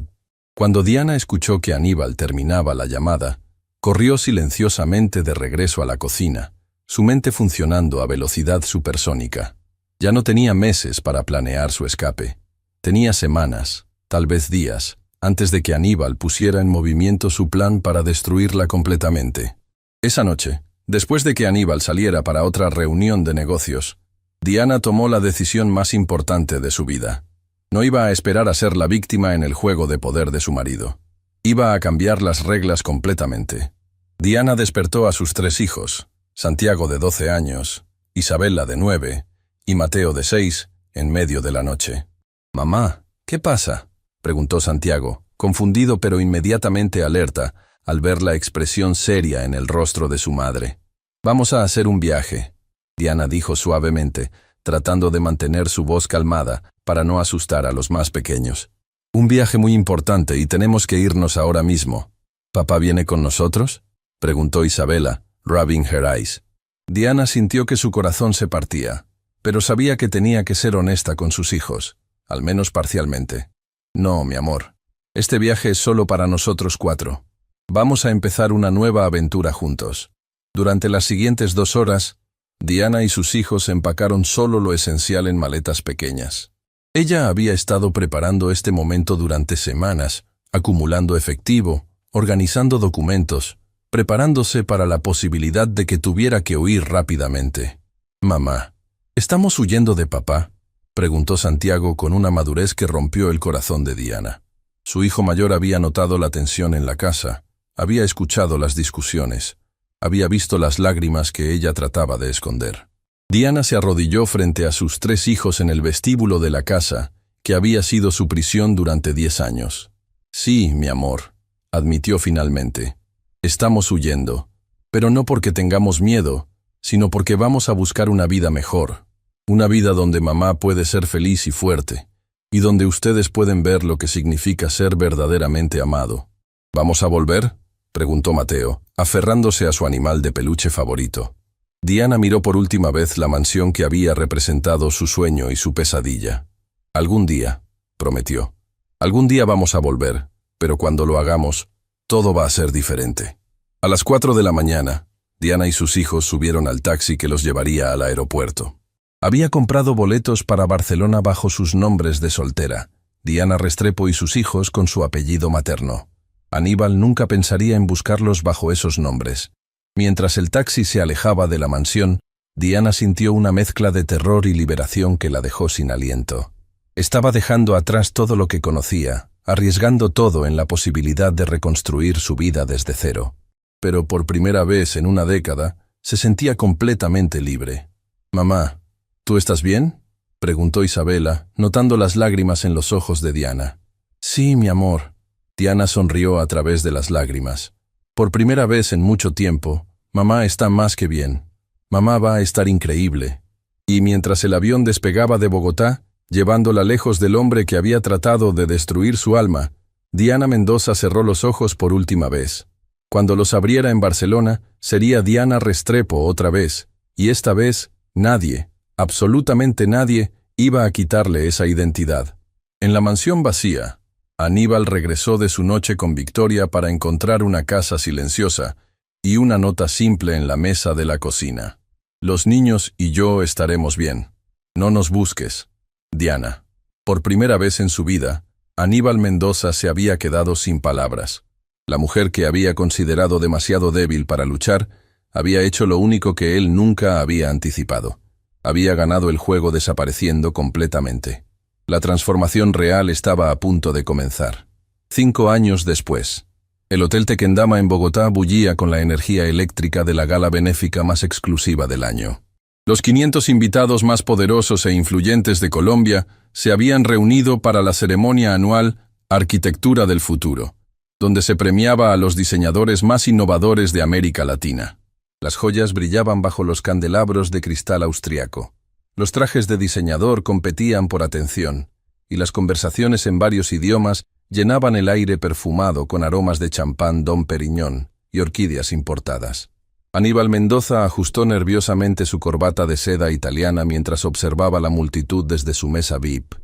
Cuando Diana escuchó que Aníbal terminaba la llamada, corrió silenciosamente de regreso a la cocina, su mente funcionando a velocidad supersónica. Ya no tenía meses para planear su escape. Tenía semanas, tal vez días, antes de que Aníbal pusiera en movimiento su plan para destruirla completamente. Esa noche, después de que Aníbal saliera para otra reunión de negocios, Diana tomó la decisión más importante de su vida. No iba a esperar a ser la víctima en el juego de poder de su marido. Iba a cambiar las reglas completamente. Diana despertó a sus 3 hijos, Santiago de 12 años, Isabela de 9 y Mateo de 6, en medio de la noche. «Mamá, ¿qué pasa?», preguntó Santiago, confundido pero inmediatamente alerta al ver la expresión seria en el rostro de su madre. «Vamos a hacer un viaje», Diana dijo suavemente, tratando de mantener su voz calmada para no asustar a los más pequeños. «Un viaje muy importante y tenemos que irnos ahora mismo». «¿Papá viene con nosotros?», preguntó Isabela, rubbing her eyes. Diana sintió que su corazón se partía, pero sabía que tenía que ser honesta con sus hijos, al menos parcialmente. «No, mi amor. Este viaje es solo para nosotros 4. Vamos a empezar una nueva aventura juntos». Durante las siguientes 2 horas, Diana y sus hijos empacaron solo lo esencial en maletas pequeñas. Ella había estado preparando este momento durante semanas, acumulando efectivo, organizando documentos, preparándose para la posibilidad de que tuviera que huir rápidamente. «Mamá, ¿estamos huyendo de papá?», preguntó Santiago con una madurez que rompió el corazón de Diana. Su hijo mayor había notado la tensión en la casa, había escuchado las discusiones, había visto las lágrimas que ella trataba de esconder. Diana se arrodilló frente a sus 3 hijos en el vestíbulo de la casa, que había sido su prisión durante 10 años. «Sí, mi amor», admitió finalmente. «Estamos huyendo, pero no porque tengamos miedo, sino porque vamos a buscar una vida mejor. Una vida donde mamá puede ser feliz y fuerte, y donde ustedes pueden ver lo que significa ser verdaderamente amado». «¿Vamos a volver?», preguntó Mateo, aferrándose a su animal de peluche favorito. Diana miró por última vez la mansión que había representado su sueño y su pesadilla. «Algún día», prometió. «Algún día vamos a volver, pero cuando lo hagamos, todo va a ser diferente». A las 4 de la mañana, Diana y sus hijos subieron al taxi que los llevaría al aeropuerto. Había comprado boletos para Barcelona bajo sus nombres de soltera, Diana Restrepo y sus hijos con su apellido materno. Aníbal nunca pensaría en buscarlos bajo esos nombres. Mientras el taxi se alejaba de la mansión, Diana sintió una mezcla de terror y liberación que la dejó sin aliento. Estaba dejando atrás todo lo que conocía, arriesgando todo en la posibilidad de reconstruir su vida desde cero. Pero por primera vez en una década, se sentía completamente libre. «Mamá, ¿tú estás bien?», preguntó Isabela, notando las lágrimas en los ojos de Diana. «Sí, mi amor». Diana sonrió a través de las lágrimas. «Por primera vez en mucho tiempo, mamá está más que bien. Mamá va a estar increíble». Y mientras el avión despegaba de Bogotá, llevándola lejos del hombre que había tratado de destruir su alma, Diana Mendoza cerró los ojos por última vez. Cuando los abriera en Barcelona, sería Diana Restrepo otra vez, y esta vez nadie, absolutamente nadie, iba a quitarle esa identidad. En la mansión vacía, Aníbal regresó de su noche con Victoria para encontrar una casa silenciosa y una nota simple en la mesa de la cocina. «Los niños y yo estaremos bien. No nos busques. Diana». Por primera vez en su vida, Aníbal Mendoza se había quedado sin palabras. La mujer que había considerado demasiado débil para luchar, había hecho lo único que él nunca había anticipado. Había ganado el juego desapareciendo completamente. La transformación real estaba a punto de comenzar. 5 años después, el Hotel Tequendama en Bogotá bullía con la energía eléctrica de la gala benéfica más exclusiva del año. Los 500 invitados más poderosos e influyentes de Colombia se habían reunido para la ceremonia anual Arquitectura del Futuro, donde se premiaba a los diseñadores más innovadores de América Latina. Las joyas brillaban bajo los candelabros de cristal austriaco. Los trajes de diseñador competían por atención, y las conversaciones en varios idiomas llenaban el aire perfumado con aromas de champán Dom Perignon y orquídeas importadas. Aníbal Mendoza ajustó nerviosamente su corbata de seda italiana mientras observaba la multitud desde su mesa VIP.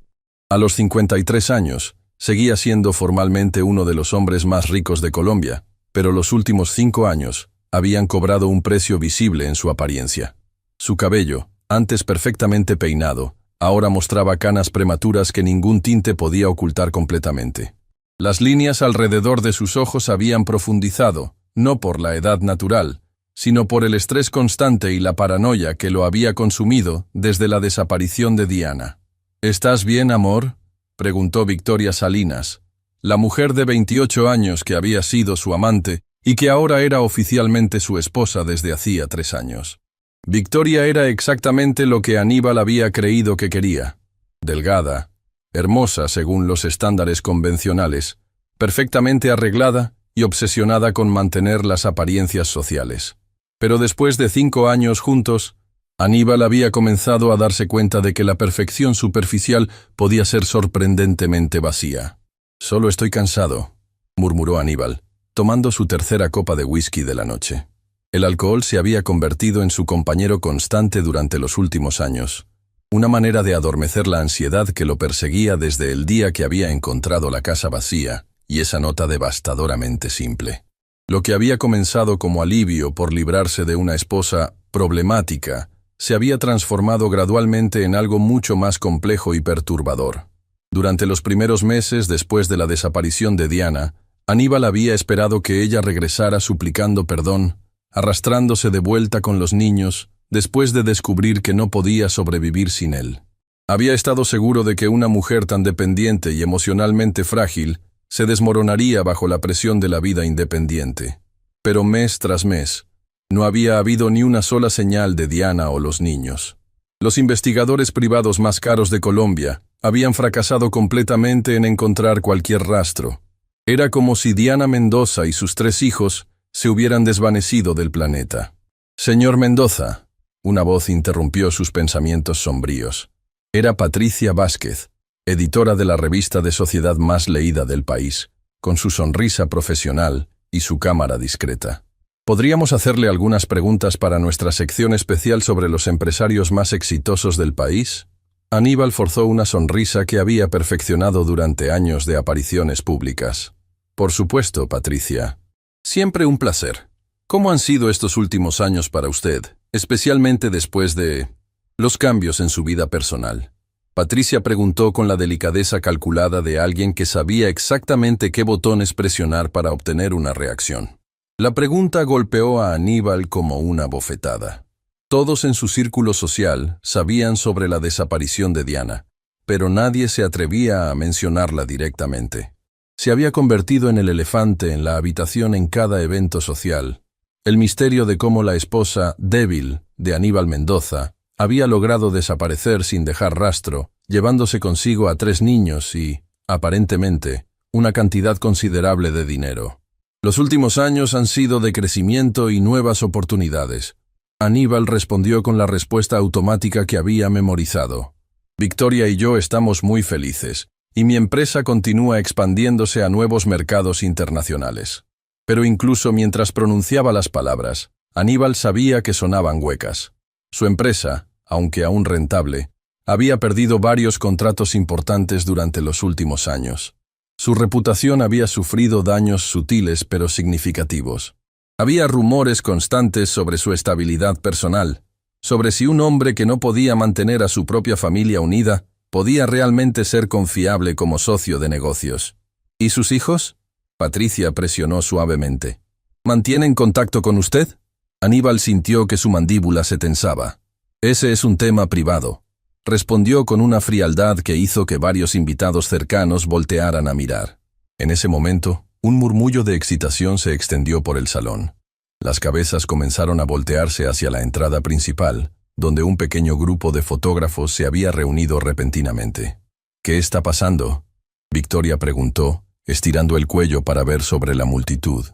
A los 53 años, seguía siendo formalmente uno de los hombres más ricos de Colombia, pero los últimos 5 años habían cobrado un precio visible en su apariencia. Su cabello, antes perfectamente peinado, ahora mostraba canas prematuras que ningún tinte podía ocultar completamente. Las líneas alrededor de sus ojos habían profundizado, no por la edad natural, sino por el estrés constante y la paranoia que lo había consumido desde la desaparición de Diana. «¿Estás bien, amor?», preguntó Victoria Salinas, la mujer de 28 años que había sido su amante y que ahora era oficialmente su esposa desde hacía 3 años. Victoria era exactamente lo que Aníbal había creído que quería: delgada, hermosa según los estándares convencionales, perfectamente arreglada y obsesionada con mantener las apariencias sociales. Pero después de 5 años juntos, Aníbal había comenzado a darse cuenta de que la perfección superficial podía ser sorprendentemente vacía. «Solo estoy cansado», murmuró Aníbal, tomando su tercera copa de whisky de la noche. El alcohol se había convertido en su compañero constante durante los últimos años, una manera de adormecer la ansiedad que lo perseguía desde el día que había encontrado la casa vacía y esa nota devastadoramente simple. Lo que había comenzado como alivio por librarse de una esposa problemática se había transformado gradualmente en algo mucho más complejo y perturbador. Durante los primeros meses después de la desaparición de Diana, Aníbal había esperado que ella regresara suplicando perdón, arrastrándose de vuelta con los niños, después de descubrir que no podía sobrevivir sin él. Había estado seguro de que una mujer tan dependiente y emocionalmente frágil se desmoronaría bajo la presión de la vida independiente. Pero mes tras mes, no había habido ni una sola señal de Diana o los niños. Los investigadores privados más caros de Colombia habían fracasado completamente en encontrar cualquier rastro. Era como si Diana Mendoza y sus 3 hijos se hubieran desvanecido del planeta. «Señor Mendoza», una voz interrumpió sus pensamientos sombríos. Era Patricia Vázquez, editora de la revista de sociedad más leída del país, con su sonrisa profesional y su cámara discreta. «¿Podríamos hacerle algunas preguntas para nuestra sección especial sobre los empresarios más exitosos del país?» Aníbal forzó una sonrisa que había perfeccionado durante años de apariciones públicas. «Por supuesto, Patricia. Siempre un placer. ¿Cómo han sido estos últimos años para usted, especialmente después de los cambios en su vida personal?» Patricia preguntó con la delicadeza calculada de alguien que sabía exactamente qué botones presionar para obtener una reacción. La pregunta golpeó a Aníbal como una bofetada. Todos en su círculo social sabían sobre la desaparición de Diana, pero nadie se atrevía a mencionarla directamente. Se había convertido en el elefante en la habitación en cada evento social. El misterio de cómo la esposa débil de Aníbal Mendoza había logrado desaparecer sin dejar rastro, llevándose consigo a 3 niños y, aparentemente, una cantidad considerable de dinero. Los últimos años han sido de crecimiento y nuevas oportunidades. Aníbal respondió con la respuesta automática que había memorizado. «Victoria y yo estamos muy felices, y mi empresa continúa expandiéndose a nuevos mercados internacionales». Pero incluso mientras pronunciaba las palabras, Aníbal sabía que sonaban huecas. Su empresa, aunque aún rentable, había perdido varios contratos importantes durante los últimos años. Su reputación había sufrido daños sutiles pero significativos. Había rumores constantes sobre su estabilidad personal, sobre si un hombre que no podía mantener a su propia familia unida podía realmente ser confiable como socio de negocios. ¿Y sus hijos?, Patricia presionó suavemente. ¿Mantienen contacto con usted? Aníbal sintió que su mandíbula se tensaba. «Ese es un tema privado», respondió con una frialdad que hizo que varios invitados cercanos voltearan a mirar. En ese momento, un murmullo de excitación se extendió por el salón. Las cabezas comenzaron a voltearse hacia la entrada principal, donde un pequeño grupo de fotógrafos se había reunido repentinamente. «¿Qué está pasando?», Victoria preguntó, estirando el cuello para ver sobre la multitud.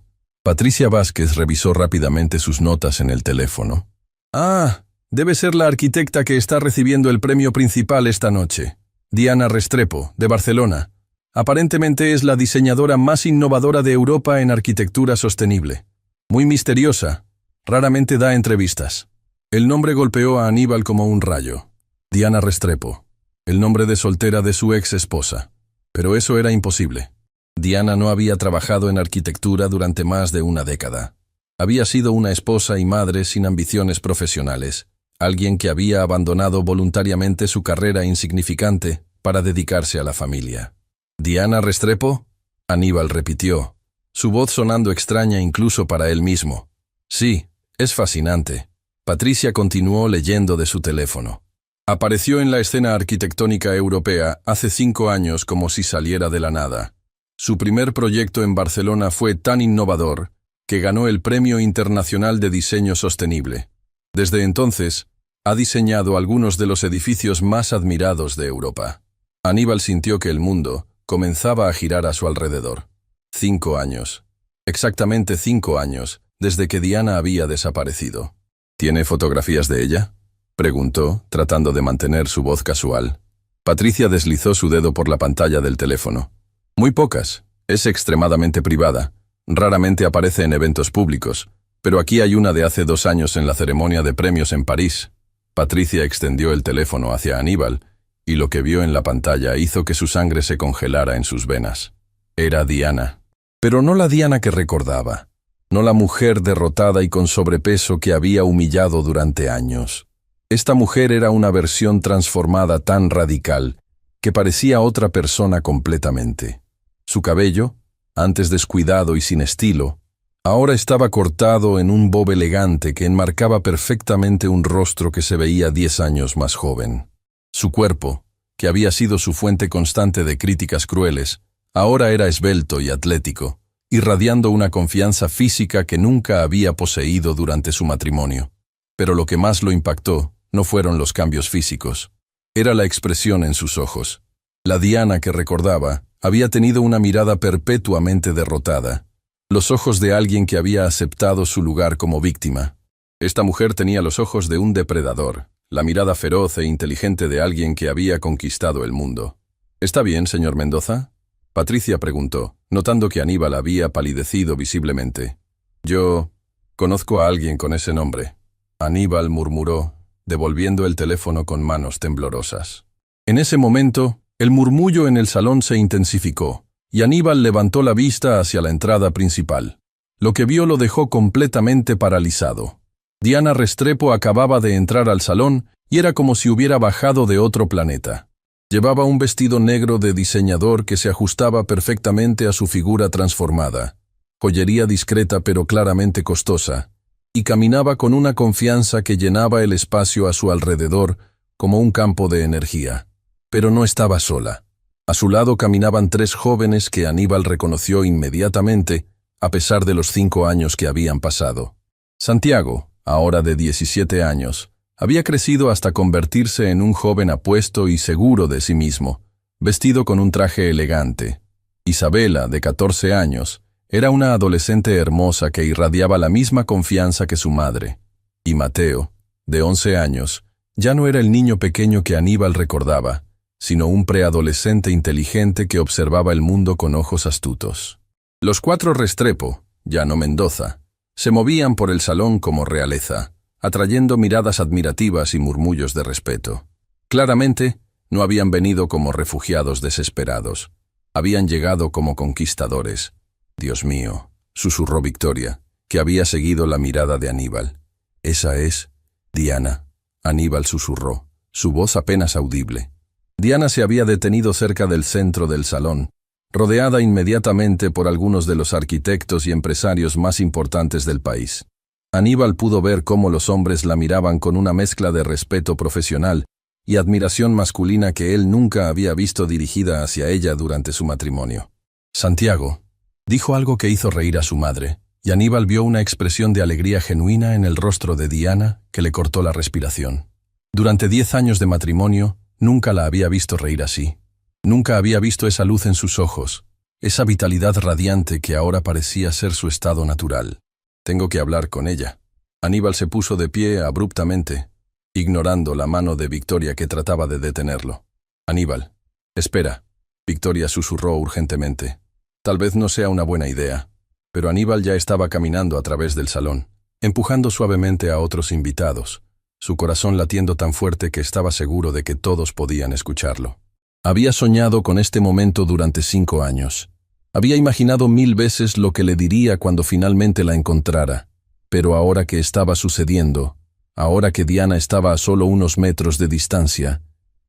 Patricia Vázquez revisó rápidamente sus notas en el teléfono. «Ah, debe ser la arquitecta que está recibiendo el premio principal esta noche. Diana Restrepo, de Barcelona. Aparentemente es la diseñadora más innovadora de Europa en arquitectura sostenible. Muy misteriosa. Raramente da entrevistas». El nombre golpeó a Aníbal como un rayo. Diana Restrepo, el nombre de soltera de su ex esposa. Pero eso era imposible. Diana no había trabajado en arquitectura durante más de una década. Había sido una esposa y madre sin ambiciones profesionales, alguien que había abandonado voluntariamente su carrera insignificante para dedicarse a la familia. «¿Diana Restrepo?», Aníbal repitió, su voz sonando extraña incluso para él mismo. «Sí, es fascinante». Patricia continuó leyendo de su teléfono. «Apareció en la escena arquitectónica europea hace 5 años como si saliera de la nada. Su primer proyecto en Barcelona fue tan innovador que ganó el Premio Internacional de Diseño Sostenible. Desde entonces, ha diseñado algunos de los edificios más admirados de Europa. Aníbal sintió que el mundo comenzaba a girar a su alrededor. 5 años. Exactamente 5 años desde que Diana había desaparecido. ¿Tiene fotografías de ella?, preguntó, tratando de mantener su voz casual. Patricia deslizó su dedo por la pantalla del teléfono. Muy pocas. Es extremadamente privada. Raramente aparece en eventos públicos, pero aquí hay una de hace 2 años en la ceremonia de premios en París. Patricia extendió el teléfono hacia Aníbal, y lo que vio en la pantalla hizo que su sangre se congelara en sus venas. Era Diana. Pero no la Diana que recordaba. No la mujer derrotada y con sobrepeso que había humillado durante años. Esta mujer era una versión transformada tan radical que parecía otra persona completamente. Su cabello, antes descuidado y sin estilo, ahora estaba cortado en un bob elegante que enmarcaba perfectamente un rostro que se veía 10 años más joven. Su cuerpo, que había sido su fuente constante de críticas crueles, ahora era esbelto y atlético, irradiando una confianza física que nunca había poseído durante su matrimonio. Pero lo que más lo impactó no fueron los cambios físicos. Era la expresión en sus ojos. La Diana que recordaba había tenido una mirada perpetuamente derrotada. Los ojos de alguien que había aceptado su lugar como víctima. Esta mujer tenía los ojos de un depredador, la mirada feroz e inteligente de alguien que había conquistado el mundo. ¿Está bien, señor Mendoza?, Patricia preguntó, notando que Aníbal había palidecido visiblemente. Yo conozco a alguien con ese nombre. Aníbal murmuró, devolviendo el teléfono con manos temblorosas. En ese momento, el murmullo en el salón se intensificó, y Aníbal levantó la vista hacia la entrada principal. Lo que vio lo dejó completamente paralizado. Diana Restrepo acababa de entrar al salón y era como si hubiera bajado de otro planeta. Llevaba un vestido negro de diseñador que se ajustaba perfectamente a su figura transformada, joyería discreta pero claramente costosa, y caminaba con una confianza que llenaba el espacio a su alrededor como un campo de energía. Pero no estaba sola. A su lado caminaban 3 jóvenes que Aníbal reconoció inmediatamente, a pesar de los 5 años que habían pasado. Santiago, ahora de 17 años, había crecido hasta convertirse en un joven apuesto y seguro de sí mismo, vestido con un traje elegante. Isabela, de 14 años, era una adolescente hermosa que irradiaba la misma confianza que su madre. Y Mateo, de 11 años, ya no era el niño pequeño que Aníbal recordaba, sino un preadolescente inteligente que observaba el mundo con ojos astutos. Los 4 Restrepo, ya no Mendoza, se movían por el salón como realeza, atrayendo miradas admirativas y murmullos de respeto. Claramente, no habían venido como refugiados desesperados. Habían llegado como conquistadores. «Dios mío», susurró Victoria, que había seguido la mirada de Aníbal. «Esa es Diana», Aníbal susurró, su voz apenas audible. Diana se había detenido cerca del centro del salón, rodeada inmediatamente por algunos de los arquitectos y empresarios más importantes del país. Aníbal pudo ver cómo los hombres la miraban con una mezcla de respeto profesional y admiración masculina que él nunca había visto dirigida hacia ella durante su matrimonio. Santiago dijo algo que hizo reír a su madre, y Aníbal vio una expresión de alegría genuina en el rostro de Diana que le cortó la respiración. Durante 10 años de matrimonio, nunca la había visto reír así. Nunca había visto esa luz en sus ojos, esa vitalidad radiante que ahora parecía ser su estado natural. «Tengo que hablar con ella». Aníbal se puso de pie abruptamente, ignorando la mano de Victoria que trataba de detenerlo. «Aníbal, espera», Victoria susurró urgentemente. Tal vez no sea una buena idea, pero Aníbal ya estaba caminando a través del salón, empujando suavemente a otros invitados, su corazón latiendo tan fuerte que estaba seguro de que todos podían escucharlo. Había soñado con este momento durante 5 años. Había imaginado 1000 veces lo que le diría cuando finalmente la encontrara, pero ahora que estaba sucediendo, ahora que Diana estaba a solo unos metros de distancia,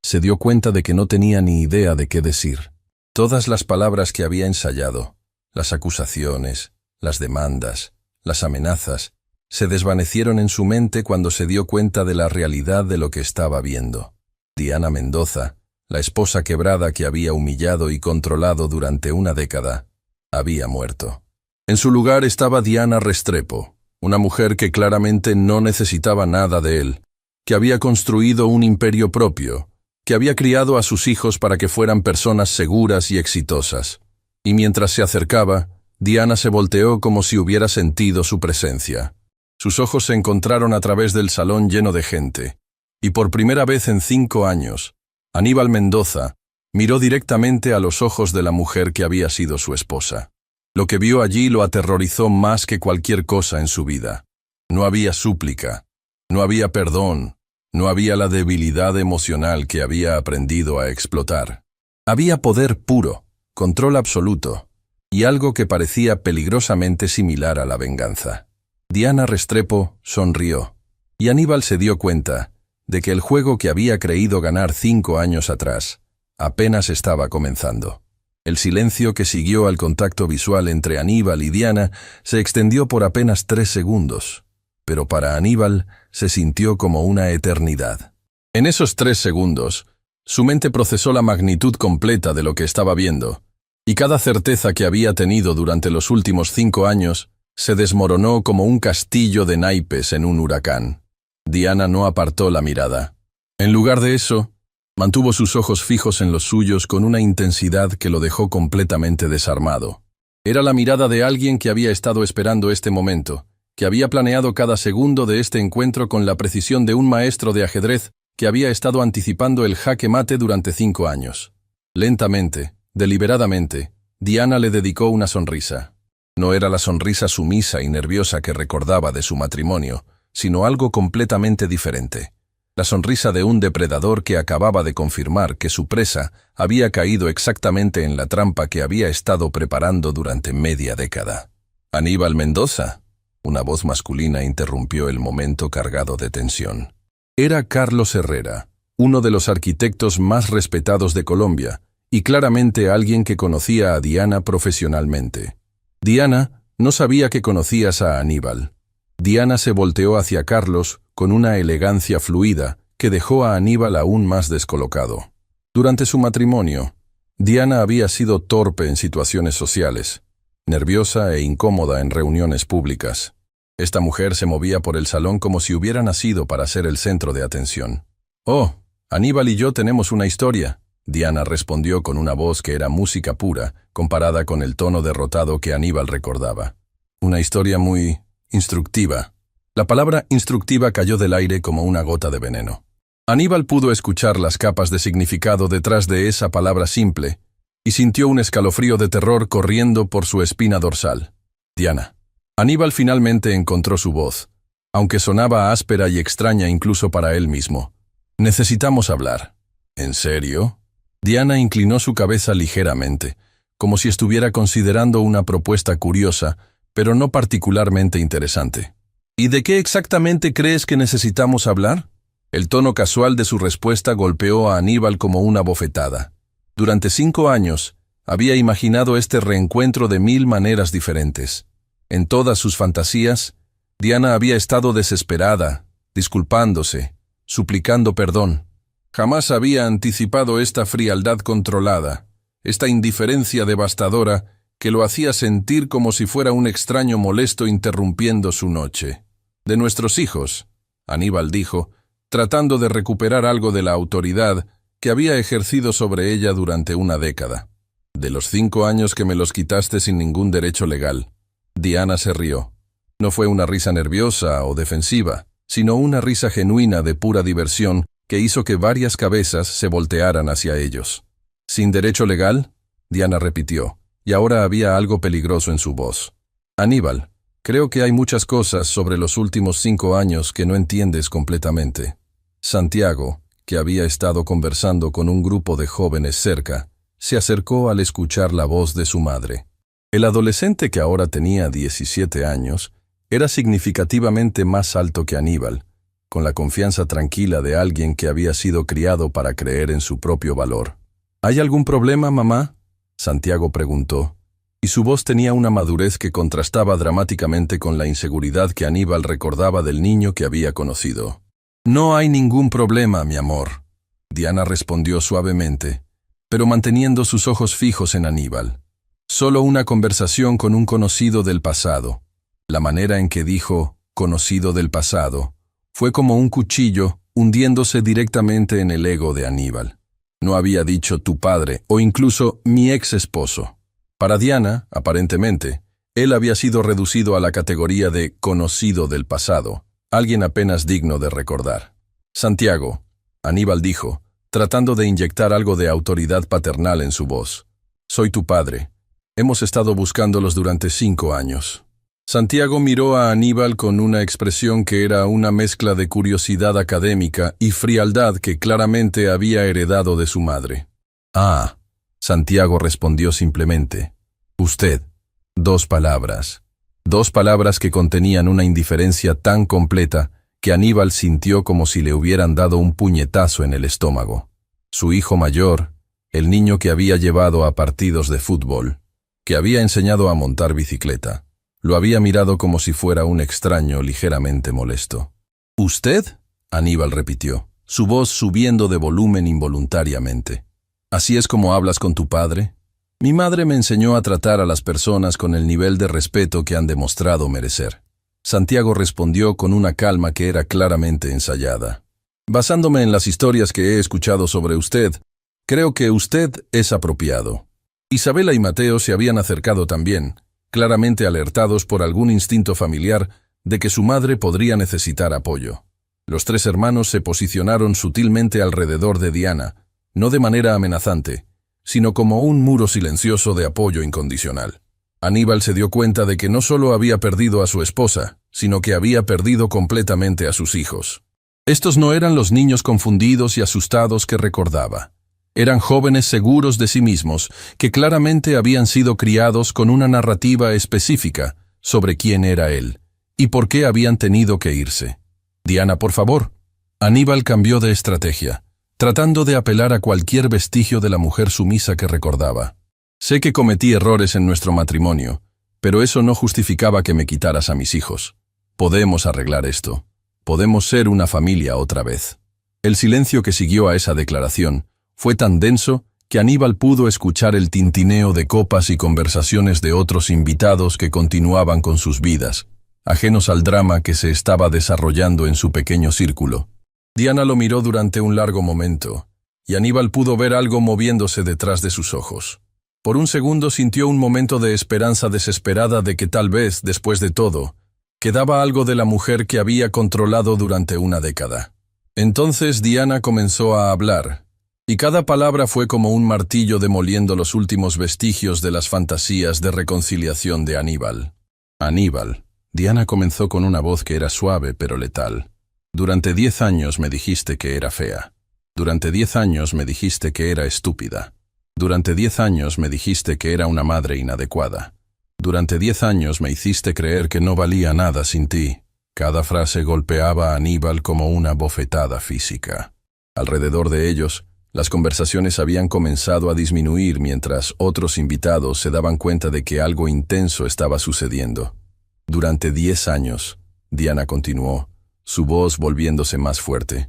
se dio cuenta de que no tenía ni idea de qué decir. Todas las palabras que había ensayado, las acusaciones, las demandas, las amenazas, se desvanecieron en su mente cuando se dio cuenta de la realidad de lo que estaba viendo. Diana Mendoza, la esposa quebrada que había humillado y controlado durante una década, había muerto. En su lugar estaba Diana Restrepo, una mujer que claramente no necesitaba nada de él, que había construido un imperio propio, que había criado a sus hijos para que fueran personas seguras y exitosas. Y mientras se acercaba, Diana se volteó como si hubiera sentido su presencia. Sus ojos se encontraron a través del salón lleno de gente, y por primera vez en 5 años, Aníbal Mendoza miró directamente a los ojos de la mujer que había sido su esposa. Lo que vio allí lo aterrorizó más que cualquier cosa en su vida. No había súplica, no había perdón, no había la debilidad emocional que había aprendido a explotar. Había poder puro, control absoluto, y algo que parecía peligrosamente similar a la venganza. Diana Restrepo sonrió, y Aníbal se dio cuenta de que el juego que había creído ganar 5 años atrás apenas estaba comenzando. El silencio que siguió al contacto visual entre Aníbal y Diana se extendió por apenas 3 segundos, pero para Aníbal se sintió como una eternidad. En esos 3 segundos, su mente procesó la magnitud completa de lo que estaba viendo, y cada certeza que había tenido durante los últimos 5 años se desmoronó como un castillo de naipes en un huracán. Diana no apartó la mirada. En lugar de eso, mantuvo sus ojos fijos en los suyos con una intensidad que lo dejó completamente desarmado. Era la mirada de alguien que había estado esperando este momento, que había planeado cada segundo de este encuentro con la precisión de un maestro de ajedrez que había estado anticipando el jaque mate durante 5 años. Lentamente, deliberadamente, Diana le dedicó una sonrisa. No era la sonrisa sumisa y nerviosa que recordaba de su matrimonio, sino algo completamente diferente. La sonrisa de un depredador que acababa de confirmar que su presa había caído exactamente en la trampa que había estado preparando durante media década. «Aníbal Mendoza», una voz masculina interrumpió el momento cargado de tensión. Era Carlos Herrera, uno de los arquitectos más respetados de Colombia, y claramente alguien que conocía a Diana profesionalmente. Diana no sabía que conocías a Aníbal. Diana se volteó hacia Carlos con una elegancia fluida que dejó a Aníbal aún más descolocado. Durante su matrimonio, Diana había sido torpe en situaciones sociales, nerviosa e incómoda en reuniones públicas. Esta mujer se movía por el salón como si hubiera nacido para ser el centro de atención. «Oh, Aníbal y yo tenemos una historia», Diana respondió con una voz que era música pura, comparada con el tono derrotado que Aníbal recordaba. «Una historia muy instructiva». La palabra instructiva cayó del aire como una gota de veneno. Aníbal pudo escuchar las capas de significado detrás de esa palabra simple, y sintió un escalofrío de terror corriendo por su espina dorsal. «Diana». Aníbal finalmente encontró su voz, aunque sonaba áspera y extraña incluso para él mismo. «Necesitamos hablar». «¿En serio?» Diana inclinó su cabeza ligeramente, como si estuviera considerando una propuesta curiosa, pero no particularmente interesante. «¿Y de qué exactamente crees que necesitamos hablar?» El tono casual de su respuesta golpeó a Aníbal como una bofetada. Durante 5 años, había imaginado este reencuentro de 1000 maneras diferentes. En todas sus fantasías, Diana había estado desesperada, disculpándose, suplicando perdón. Jamás había anticipado esta frialdad controlada, esta indiferencia devastadora que lo hacía sentir como si fuera un extraño molesto interrumpiendo su noche. «De nuestros hijos», Aníbal dijo, tratando de recuperar algo de la autoridad que había ejercido sobre ella durante una década. «De los 5 años que me los quitaste sin ningún derecho legal». Diana se rió. No fue una risa nerviosa o defensiva, sino una risa genuina de pura diversión que hizo que varias cabezas se voltearan hacia ellos. «¿Sin derecho legal?», Diana repitió, y ahora había algo peligroso en su voz. «Aníbal, creo que hay muchas cosas sobre los últimos 5 años que no entiendes completamente». Santiago, que había estado conversando con un grupo de jóvenes cerca, se acercó al escuchar la voz de su madre. El adolescente, que ahora tenía 17 años, era significativamente más alto que Aníbal, con la confianza tranquila de alguien que había sido criado para creer en su propio valor. «¿Hay algún problema, mamá?», Santiago preguntó, y su voz tenía una madurez que contrastaba dramáticamente con la inseguridad que Aníbal recordaba del niño que había conocido. «No hay ningún problema, mi amor», Diana respondió suavemente, pero manteniendo sus ojos fijos en Aníbal. Solo una conversación con un conocido del pasado. La manera en que dijo «conocido del pasado» fue como un cuchillo hundiéndose directamente en el ego de Aníbal. No había dicho «tu padre» o incluso «mi ex esposo». Para Diana, aparentemente, él había sido reducido a la categoría de «conocido del pasado», alguien apenas digno de recordar. «Santiago», Aníbal dijo, tratando de inyectar algo de autoridad paternal en su voz. «Soy tu padre. Hemos estado buscándolos durante 5 años». Santiago miró a Aníbal con una expresión que era una mezcla de curiosidad académica y frialdad que claramente había heredado de su madre. «Ah», Santiago respondió simplemente. «Usted». 2 palabras. 2 palabras que contenían una indiferencia tan completa que Aníbal sintió como si le hubieran dado un puñetazo en el estómago. Su hijo mayor, el niño que había llevado a partidos de fútbol, que había enseñado a montar bicicleta, lo había mirado como si fuera un extraño ligeramente molesto. «¿Usted?», Aníbal repitió, su voz subiendo de volumen involuntariamente. «¿Así es como hablas con tu padre?» «Mi madre me enseñó a tratar a las personas con el nivel de respeto que han demostrado merecer». Santiago respondió con una calma que era claramente ensayada. «Basándome en las historias que he escuchado sobre usted, creo que usted es apropiado». Isabela y Mateo se habían acercado también, claramente alertados por algún instinto familiar de que su madre podría necesitar apoyo. Los 3 hermanos se posicionaron sutilmente alrededor de Diana, no de manera amenazante, sino como un muro silencioso de apoyo incondicional. Aníbal se dio cuenta de que no solo había perdido a su esposa, sino que había perdido completamente a sus hijos. Estos no eran los niños confundidos y asustados que recordaba. Eran jóvenes seguros de sí mismos, que claramente habían sido criados con una narrativa específica sobre quién era él y por qué habían tenido que irse. «Diana, por favor». Aníbal cambió de estrategia, tratando de apelar a cualquier vestigio de la mujer sumisa que recordaba. «Sé que cometí errores en nuestro matrimonio, pero eso no justificaba que me quitaras a mis hijos. Podemos arreglar esto. Podemos ser una familia otra vez». El silencio que siguió a esa declaración fue tan denso que Aníbal pudo escuchar el tintineo de copas y conversaciones de otros invitados que continuaban con sus vidas, ajenos al drama que se estaba desarrollando en su pequeño círculo. Diana lo miró durante un largo momento, y Aníbal pudo ver algo moviéndose detrás de sus ojos. Por un segundo sintió un momento de esperanza desesperada de que tal vez, después de todo, quedaba algo de la mujer que había controlado durante una década. Entonces Diana comenzó a hablar, y cada palabra fue como un martillo demoliendo los últimos vestigios de las fantasías de reconciliación de Aníbal. «Aníbal», Diana comenzó con una voz que era suave pero letal. «Durante 10 años me dijiste que era fea. Durante 10 años me dijiste que era estúpida. Durante 10 años me dijiste que era una madre inadecuada. Durante 10 años me hiciste creer que no valía nada sin ti». Cada frase golpeaba a Aníbal como una bofetada física. Alrededor de ellos, las conversaciones habían comenzado a disminuir mientras otros invitados se daban cuenta de que algo intenso estaba sucediendo. «Durante 10 años», Diana continuó, su voz volviéndose más fuerte,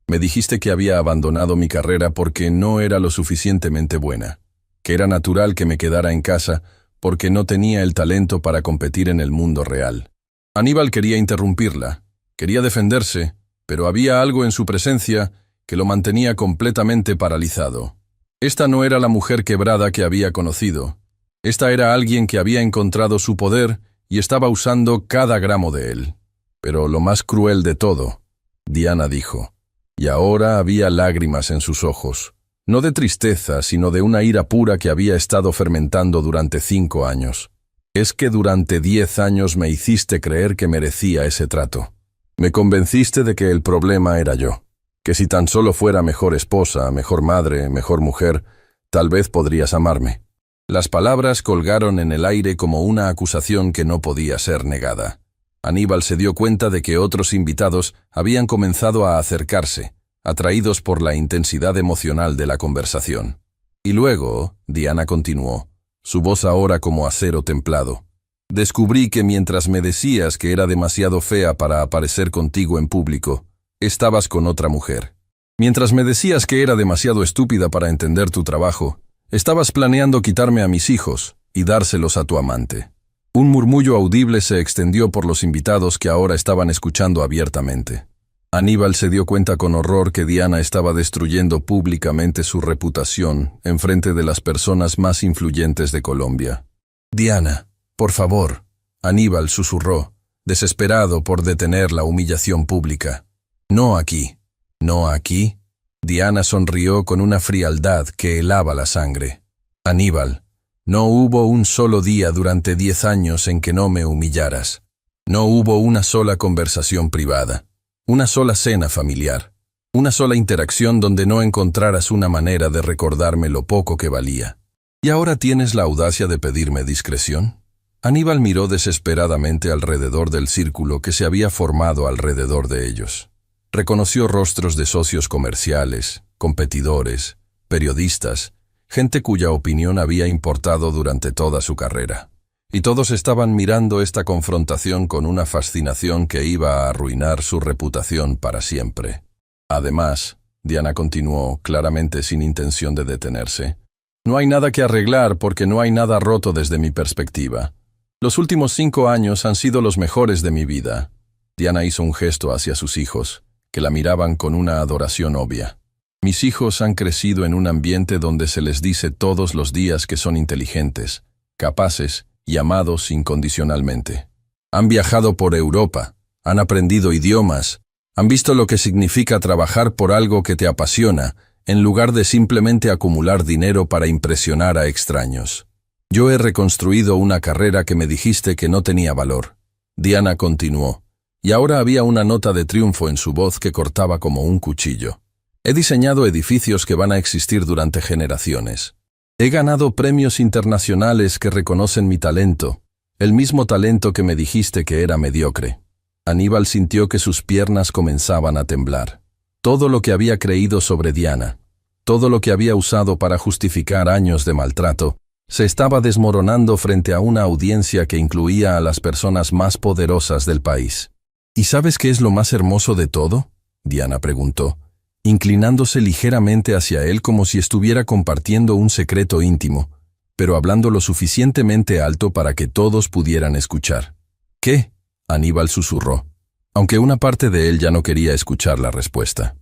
«me dijiste que había abandonado mi carrera porque no era lo suficientemente buena, que era natural que me quedara en casa porque no tenía el talento para competir en el mundo real». Aníbal quería interrumpirla, quería defenderse, pero había algo en su presencia que lo mantenía completamente paralizado. Esta no era la mujer quebrada que había conocido. Esta era alguien que había encontrado su poder y estaba usando cada gramo de él. Pero lo más cruel de todo, Diana dijo, y ahora había lágrimas en sus ojos, no de tristeza, sino de una ira pura que había estado fermentando durante 5 años. «Es que durante 10 años me hiciste creer que merecía ese trato. Me convenciste de que el problema era yo. Que si tan solo fuera mejor esposa, mejor madre, mejor mujer, tal vez podrías amarme». Las palabras colgaron en el aire como una acusación que no podía ser negada. Aníbal se dio cuenta de que otros invitados habían comenzado a acercarse, atraídos por la intensidad emocional de la conversación. Y luego, Diana continuó, su voz ahora como acero templado. «Descubrí que mientras me decías que era demasiado fea para aparecer contigo en público, estabas con otra mujer. Mientras me decías que era demasiado estúpida para entender tu trabajo, estabas planeando quitarme a mis hijos, y dárselos a tu amante. Un murmullo audible se extendió por los invitados que ahora estaban escuchando abiertamente. Aníbal se dio cuenta con horror que Diana estaba destruyendo públicamente su reputación en frente de las personas más influyentes de Colombia. «Diana, por favor», Aníbal susurró, desesperado por detener la humillación pública. «No aquí». «¿No aquí?» Diana sonrió con una frialdad que helaba la sangre. «Aníbal, no hubo un solo día durante 10 años en que no me humillaras. No hubo una sola conversación privada, una sola cena familiar, una sola interacción donde no encontraras una manera de recordarme lo poco que valía. ¿Y ahora tienes la audacia de pedirme discreción?» Aníbal miró desesperadamente alrededor del círculo que se había formado alrededor de ellos. Reconoció rostros de socios comerciales, competidores, periodistas, gente cuya opinión había importado durante toda su carrera. Y todos estaban mirando esta confrontación con una fascinación que iba a arruinar su reputación para siempre. Además, Diana continuó, claramente sin intención de detenerse, «no hay nada que arreglar porque no hay nada roto desde mi perspectiva. Los últimos 5 años han sido los mejores de mi vida». Diana hizo un gesto hacia sus hijos, que la miraban con una adoración obvia. «Mis hijos han crecido en un ambiente donde se les dice todos los días que son inteligentes, capaces y amados incondicionalmente. Han viajado por Europa, han aprendido idiomas, han visto lo que significa trabajar por algo que te apasiona, en lugar de simplemente acumular dinero para impresionar a extraños. Yo he reconstruido una carrera que me dijiste que no tenía valor». Diana continuó, y ahora había una nota de triunfo en su voz que cortaba como un cuchillo. «He diseñado edificios que van a existir durante generaciones. He ganado premios internacionales que reconocen mi talento, el mismo talento que me dijiste que era mediocre». Aníbal sintió que sus piernas comenzaban a temblar. Todo lo que había creído sobre Diana, todo lo que había usado para justificar años de maltrato, se estaba desmoronando frente a una audiencia que incluía a las personas más poderosas del país. «¿Y sabes qué es lo más hermoso de todo?», Diana preguntó, inclinándose ligeramente hacia él como si estuviera compartiendo un secreto íntimo, pero hablando lo suficientemente alto para que todos pudieran escuchar. «¿Qué?», Aníbal susurró, aunque una parte de él ya no quería escuchar la respuesta.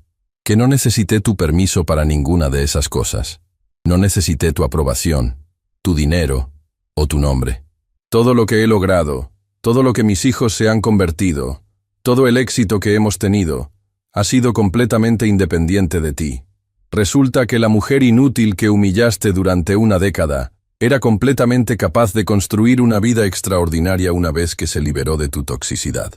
«Que no necesité tu permiso para ninguna de esas cosas. No necesité tu aprobación, tu dinero o tu nombre. Todo lo que he logrado, todo lo que mis hijos se han convertido, todo el éxito que hemos tenido, ha sido completamente independiente de ti. Resulta que la mujer inútil que humillaste durante una década era completamente capaz de construir una vida extraordinaria una vez que se liberó de tu toxicidad».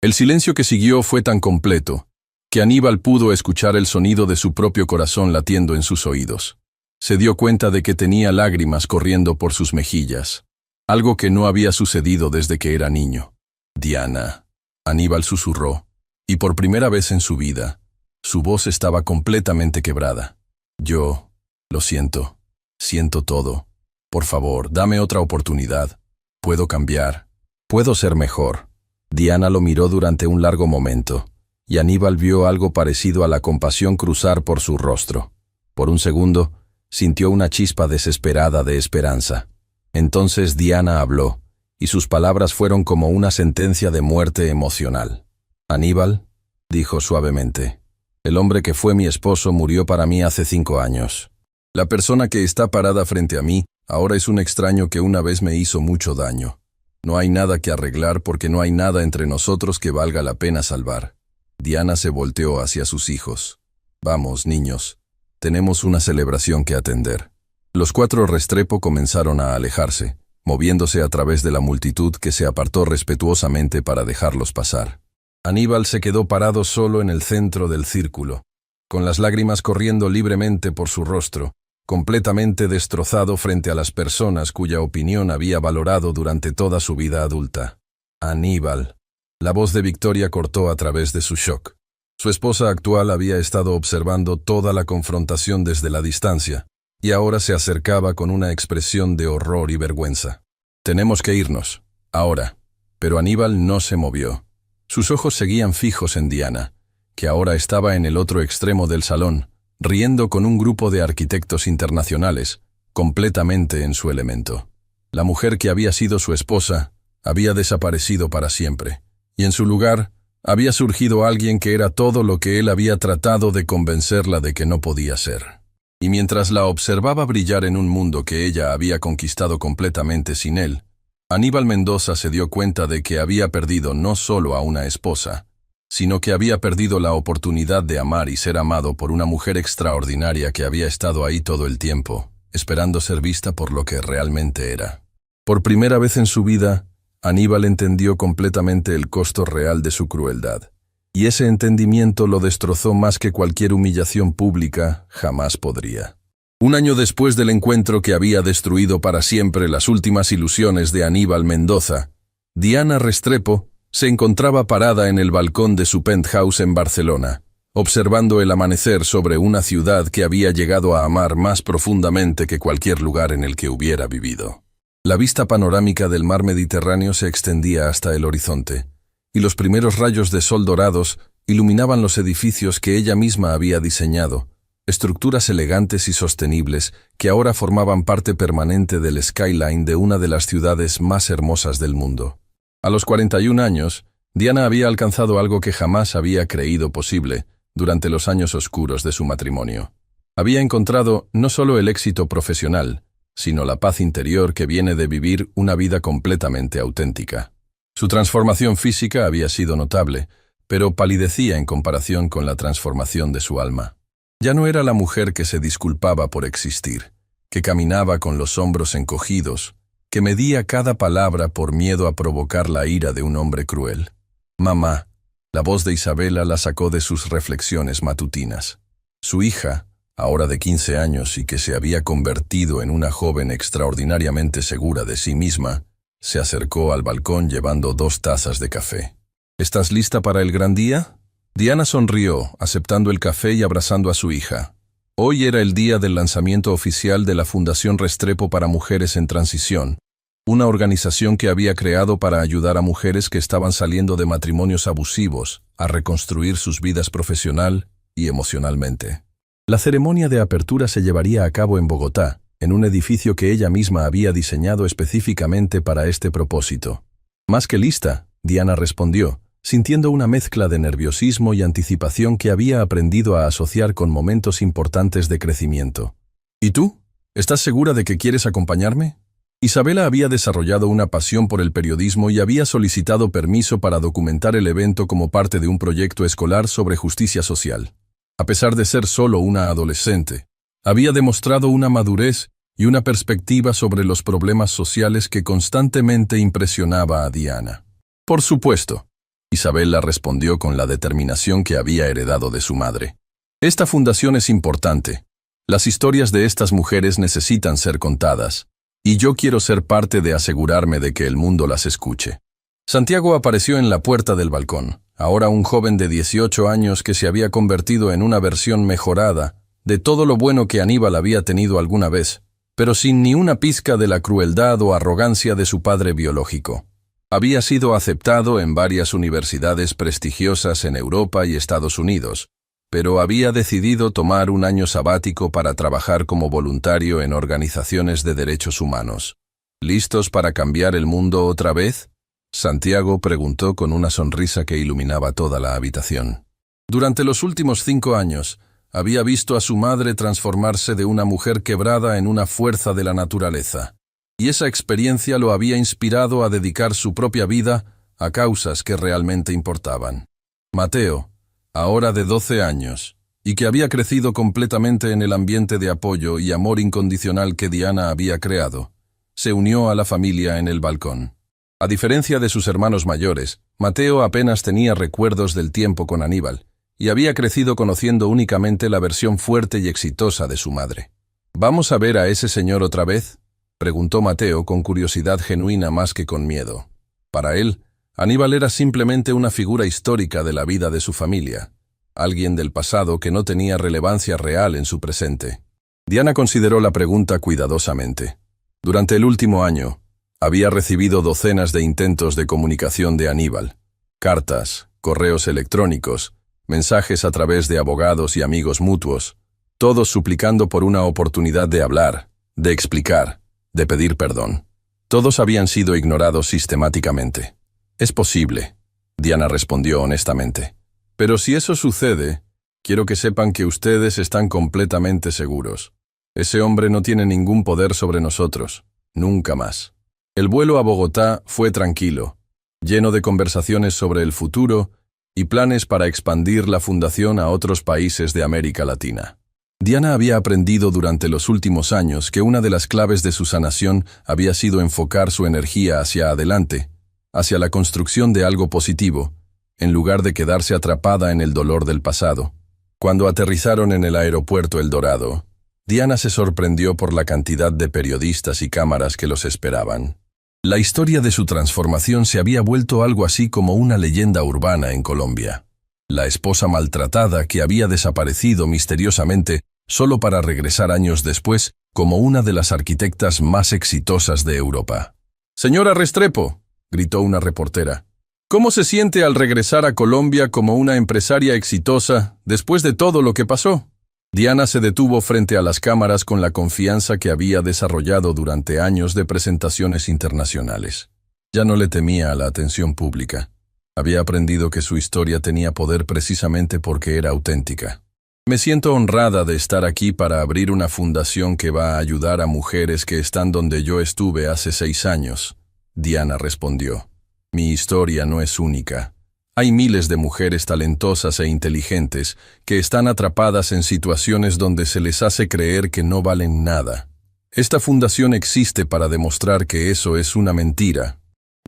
El silencio que siguió fue tan completo que Aníbal pudo escuchar el sonido de su propio corazón latiendo en sus oídos. Se dio cuenta de que tenía lágrimas corriendo por sus mejillas, algo que no había sucedido desde que era niño. «Diana», Aníbal susurró, y por primera vez en su vida, su voz estaba completamente quebrada. «Yo, lo siento, siento todo. Por favor, dame otra oportunidad. Puedo cambiar. Puedo ser mejor». Diana lo miró durante un largo momento, y Aníbal vio algo parecido a la compasión cruzar por su rostro. Por un segundo, sintió una chispa desesperada de esperanza. Entonces Diana habló, y sus palabras fueron como una sentencia de muerte emocional. «Aníbal», dijo suavemente, «el hombre que fue mi esposo murió para mí hace 5 años. La persona que está parada frente a mí ahora es un extraño que una vez me hizo mucho daño. No hay nada que arreglar porque no hay nada entre nosotros que valga la pena salvar». Diana se volteó hacia sus hijos. «Vamos, niños, tenemos una celebración que atender». Los 4 Restrepo comenzaron a alejarse, moviéndose a través de la multitud que se apartó respetuosamente para dejarlos pasar. Aníbal se quedó parado solo en el centro del círculo, con las lágrimas corriendo libremente por su rostro, completamente destrozado frente a las personas cuya opinión había valorado durante toda su vida adulta. «Aníbal». La voz de Victoria cortó a través de su shock. Su esposa actual había estado observando toda la confrontación desde la distancia, y ahora se acercaba con una expresión de horror y vergüenza. «Tenemos que irnos, ahora». Pero Aníbal no se movió. Sus ojos seguían fijos en Diana, que ahora estaba en el otro extremo del salón, riendo con un grupo de arquitectos internacionales, completamente en su elemento. La mujer que había sido su esposa había desaparecido para siempre, y en su lugar había surgido alguien que era todo lo que él había tratado de convencerla de que no podía ser. Y mientras la observaba brillar en un mundo que ella había conquistado completamente sin él, Aníbal Mendoza se dio cuenta de que había perdido no solo a una esposa, sino que había perdido la oportunidad de amar y ser amado por una mujer extraordinaria que había estado ahí todo el tiempo, esperando ser vista por lo que realmente era. Por primera vez en su vida, Aníbal entendió completamente el costo real de su crueldad, y ese entendimiento lo destrozó más que cualquier humillación pública jamás podría. Un año después del encuentro que había destruido para siempre las últimas ilusiones de Aníbal Mendoza, Diana Restrepo se encontraba parada en el balcón de su penthouse en Barcelona, observando el amanecer sobre una ciudad que había llegado a amar más profundamente que cualquier lugar en el que hubiera vivido. La vista panorámica del mar Mediterráneo se extendía hasta el horizonte, y los primeros rayos de sol dorados iluminaban los edificios que ella misma había diseñado, estructuras elegantes y sostenibles que ahora formaban parte permanente del skyline de una de las ciudades más hermosas del mundo. A los 41 años, Diana había alcanzado algo que jamás había creído posible durante los años oscuros de su matrimonio. Había encontrado no solo el éxito profesional, sino la paz interior que viene de vivir una vida completamente auténtica. Su transformación física había sido notable, pero palidecía en comparación con la transformación de su alma. Ya no era la mujer que se disculpaba por existir, que caminaba con los hombros encogidos, que medía cada palabra por miedo a provocar la ira de un hombre cruel. Mamá, la voz de Isabela la sacó de sus reflexiones matutinas. Su hija, ahora de 15 años y que se había convertido en una joven extraordinariamente segura de sí misma, se acercó al balcón llevando 2 tazas de café. ¿Estás lista para el gran día? Diana sonrió, aceptando el café y abrazando a su hija. Hoy era el día del lanzamiento oficial de la Fundación Restrepo para Mujeres en Transición, una organización que había creado para ayudar a mujeres que estaban saliendo de matrimonios abusivos a reconstruir sus vidas profesional y emocionalmente. La ceremonia de apertura se llevaría a cabo en Bogotá, en un edificio que ella misma había diseñado específicamente para este propósito. Más que lista, Diana respondió, sintiendo una mezcla de nerviosismo y anticipación que había aprendido a asociar con momentos importantes de crecimiento. ¿Y tú? ¿Estás segura de que quieres acompañarme? Isabela había desarrollado una pasión por el periodismo y había solicitado permiso para documentar el evento como parte de un proyecto escolar sobre justicia social. A pesar de ser solo una adolescente, había demostrado una madurez y una perspectiva sobre los problemas sociales que constantemente impresionaba a Diana. Por supuesto, Isabela respondió con la determinación que había heredado de su madre. Esta fundación es importante. Las historias de estas mujeres necesitan ser contadas, y yo quiero ser parte de asegurarme de que el mundo las escuche. Santiago apareció en la puerta del balcón, ahora un joven de 18 años que se había convertido en una versión mejorada de todo lo bueno que Aníbal había tenido alguna vez, pero sin ni una pizca de la crueldad o arrogancia de su padre biológico. Había sido aceptado en varias universidades prestigiosas en Europa y Estados Unidos, pero había decidido tomar un año sabático para trabajar como voluntario en organizaciones de derechos humanos. ¿Listos para cambiar el mundo otra vez?, Santiago preguntó con una sonrisa que iluminaba toda la habitación. Durante los últimos 5 años, había visto a su madre transformarse de una mujer quebrada en una fuerza de la naturaleza, y esa experiencia lo había inspirado a dedicar su propia vida a causas que realmente importaban. Mateo, ahora de 12 años, y que había crecido completamente en el ambiente de apoyo y amor incondicional que Diana había creado, se unió a la familia en el balcón. A diferencia de sus hermanos mayores, Mateo apenas tenía recuerdos del tiempo con Aníbal, y había crecido conociendo únicamente la versión fuerte y exitosa de su madre. ¿Vamos a ver a ese señor otra vez?, preguntó Mateo con curiosidad genuina más que con miedo. Para él, Aníbal era simplemente una figura histórica de la vida de su familia, alguien del pasado que no tenía relevancia real en su presente. Diana consideró la pregunta cuidadosamente. Durante el último año, había recibido docenas de intentos de comunicación de Aníbal, cartas, correos electrónicos, mensajes a través de abogados y amigos mutuos, todos suplicando por una oportunidad de hablar, de explicar, de pedir perdón. Todos habían sido ignorados sistemáticamente. Es posible, Diana respondió honestamente. Pero si eso sucede, quiero que sepan que ustedes están completamente seguros. Ese hombre no tiene ningún poder sobre nosotros. Nunca más. El vuelo a Bogotá fue tranquilo, lleno de conversaciones sobre el futuro y planes para expandir la fundación a otros países de América Latina. Diana había aprendido durante los últimos años que una de las claves de su sanación había sido enfocar su energía hacia adelante, hacia la construcción de algo positivo, en lugar de quedarse atrapada en el dolor del pasado. Cuando aterrizaron en el aeropuerto El Dorado, Diana se sorprendió por la cantidad de periodistas y cámaras que los esperaban. La historia de su transformación se había vuelto algo así como una leyenda urbana en Colombia. La esposa maltratada que había desaparecido misteriosamente solo para regresar años después como una de las arquitectas más exitosas de Europa. «Señora Restrepo», gritó una reportera, «¿cómo se siente al regresar a Colombia como una empresaria exitosa después de todo lo que pasó?» Diana se detuvo frente a las cámaras con la confianza que había desarrollado durante años de presentaciones internacionales. Ya no le temía a la atención pública. Había aprendido que su historia tenía poder precisamente porque era auténtica. «Me siento honrada de estar aquí para abrir una fundación que va a ayudar a mujeres que están donde yo estuve hace 6 años», Diana respondió. «Mi historia no es única. Hay miles de mujeres talentosas e inteligentes que están atrapadas en situaciones donde se les hace creer que no valen nada. Esta fundación existe para demostrar que eso es una mentira».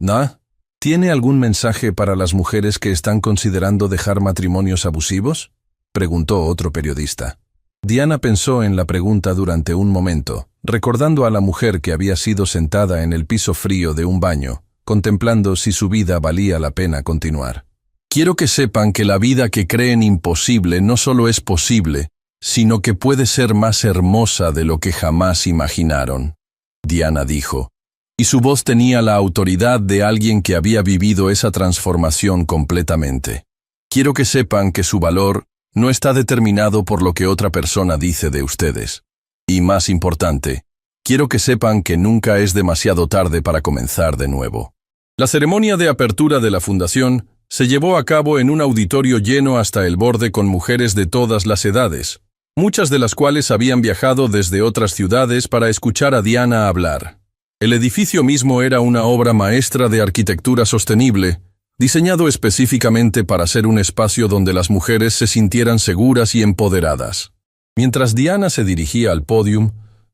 «¿No? ¿Tiene algún mensaje para las mujeres que están considerando dejar matrimonios abusivos?», preguntó otro periodista. Diana pensó en la pregunta durante un momento, recordando a la mujer que había sido sentada en el piso frío de un baño, contemplando si su vida valía la pena continuar. «Quiero que sepan que la vida que creen imposible no solo es posible, sino que puede ser más hermosa de lo que jamás imaginaron», Diana dijo, y su voz tenía la autoridad de alguien que había vivido esa transformación completamente. «Quiero que sepan que su valor no está determinado por lo que otra persona dice de ustedes. Y más importante, quiero que sepan que nunca es demasiado tarde para comenzar de nuevo». La ceremonia de apertura de la fundación se llevó a cabo en un auditorio lleno hasta el borde con mujeres de todas las edades, muchas de las cuales habían viajado desde otras ciudades para escuchar a Diana hablar. El edificio mismo era una obra maestra de arquitectura sostenible, diseñado específicamente para ser un espacio donde las mujeres se sintieran seguras y empoderadas. Mientras Diana se dirigía al pódium,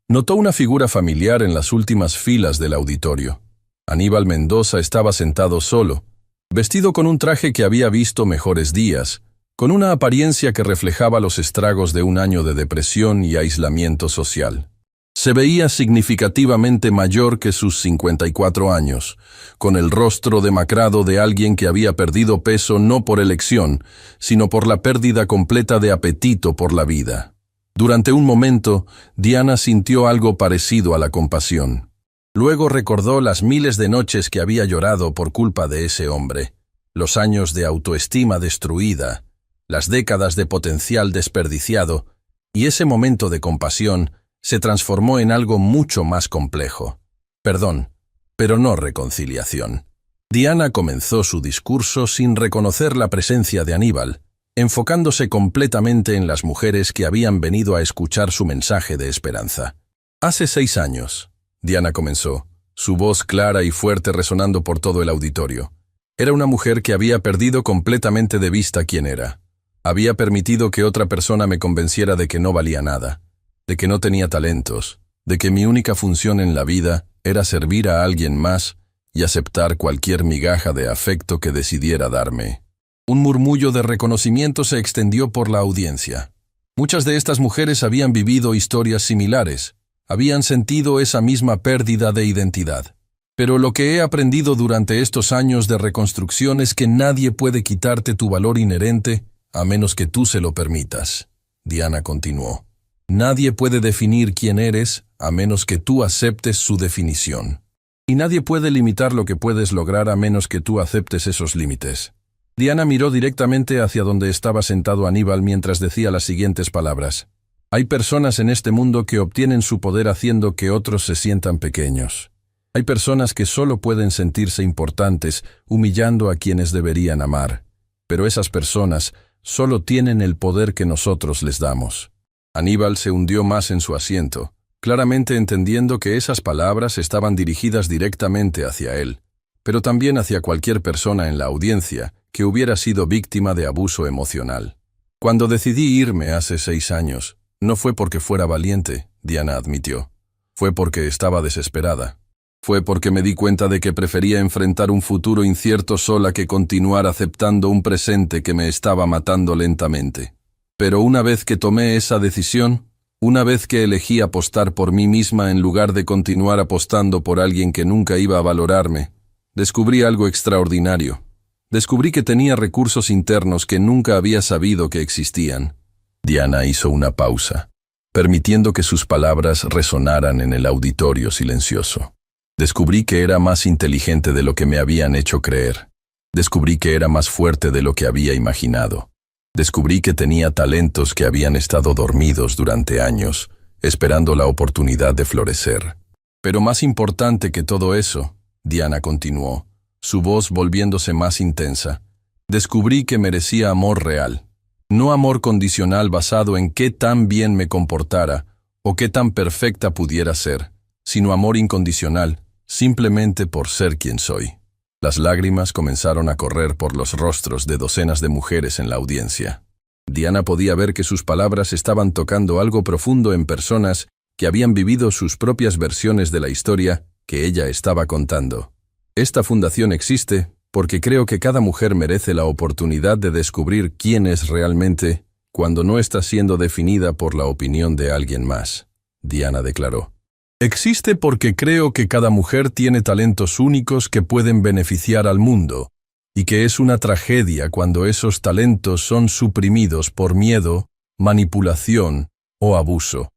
notó una figura familiar en las últimas filas del auditorio. Aníbal Mendoza estaba sentado solo, vestido con un traje que había visto mejores días, con una apariencia que reflejaba los estragos de un año de depresión y aislamiento social. Se veía significativamente mayor que sus 54 años, con el rostro demacrado de alguien que había perdido peso no por elección, sino por la pérdida completa de apetito por la vida. Durante un momento, Diana sintió algo parecido a la compasión. Luego recordó las miles de noches que había llorado por culpa de ese hombre, los años de autoestima destruida, las décadas de potencial desperdiciado, y ese momento de compasión se transformó en algo mucho más complejo. Perdón, pero no reconciliación. Diana comenzó su discurso sin reconocer la presencia de Aníbal, enfocándose completamente en las mujeres que habían venido a escuchar su mensaje de esperanza. «Hace 6 años», Diana comenzó, su voz clara y fuerte resonando por todo el auditorio. Era una mujer que había perdido completamente de vista quién era. Había permitido que otra persona me convenciera de que no valía nada, de que no tenía talentos, de que mi única función en la vida era servir a alguien más y aceptar cualquier migaja de afecto que decidiera darme. Un murmullo de reconocimiento se extendió por la audiencia. Muchas de estas mujeres habían vivido historias similares, habían sentido esa misma pérdida de identidad. Pero lo que he aprendido durante estos años de reconstrucción es que nadie puede quitarte tu valor inherente a menos que tú se lo permitas, Diana continuó. Nadie puede definir quién eres a menos que tú aceptes su definición. Y nadie puede limitar lo que puedes lograr a menos que tú aceptes esos límites. Diana miró directamente hacia donde estaba sentado Aníbal mientras decía las siguientes palabras. Hay personas en este mundo que obtienen su poder haciendo que otros se sientan pequeños. Hay personas que solo pueden sentirse importantes humillando a quienes deberían amar, pero esas personas solo tienen el poder que nosotros les damos. Aníbal se hundió más en su asiento, claramente entendiendo que esas palabras estaban dirigidas directamente hacia él, pero también hacia cualquier persona en la audiencia que hubiera sido víctima de abuso emocional. Cuando decidí irme hace 6 años, no fue porque fuera valiente, Diana admitió. Fue porque estaba desesperada. Fue porque me di cuenta de que prefería enfrentar un futuro incierto sola que continuar aceptando un presente que me estaba matando lentamente. Pero una vez que tomé esa decisión, una vez que elegí apostar por mí misma en lugar de continuar apostando por alguien que nunca iba a valorarme, descubrí algo extraordinario. Descubrí que tenía recursos internos que nunca había sabido que existían. Diana hizo una pausa, permitiendo que sus palabras resonaran en el auditorio silencioso. Descubrí que era más inteligente de lo que me habían hecho creer. Descubrí que era más fuerte de lo que había imaginado. Descubrí que tenía talentos que habían estado dormidos durante años, esperando la oportunidad de florecer. Pero más importante que todo eso, Diana continuó, su voz volviéndose más intensa, descubrí que merecía amor real. No amor condicional basado en qué tan bien me comportara o qué tan perfecta pudiera ser, sino amor incondicional, simplemente por ser quien soy. Las lágrimas comenzaron a correr por los rostros de docenas de mujeres en la audiencia. Diana podía ver que sus palabras estaban tocando algo profundo en personas que habían vivido sus propias versiones de la historia que ella estaba contando. Esta fundación existe porque creo que cada mujer merece la oportunidad de descubrir quién es realmente cuando no está siendo definida por la opinión de alguien más, Diana declaró. Existe porque creo que cada mujer tiene talentos únicos que pueden beneficiar al mundo, y que es una tragedia cuando esos talentos son suprimidos por miedo, manipulación o abuso.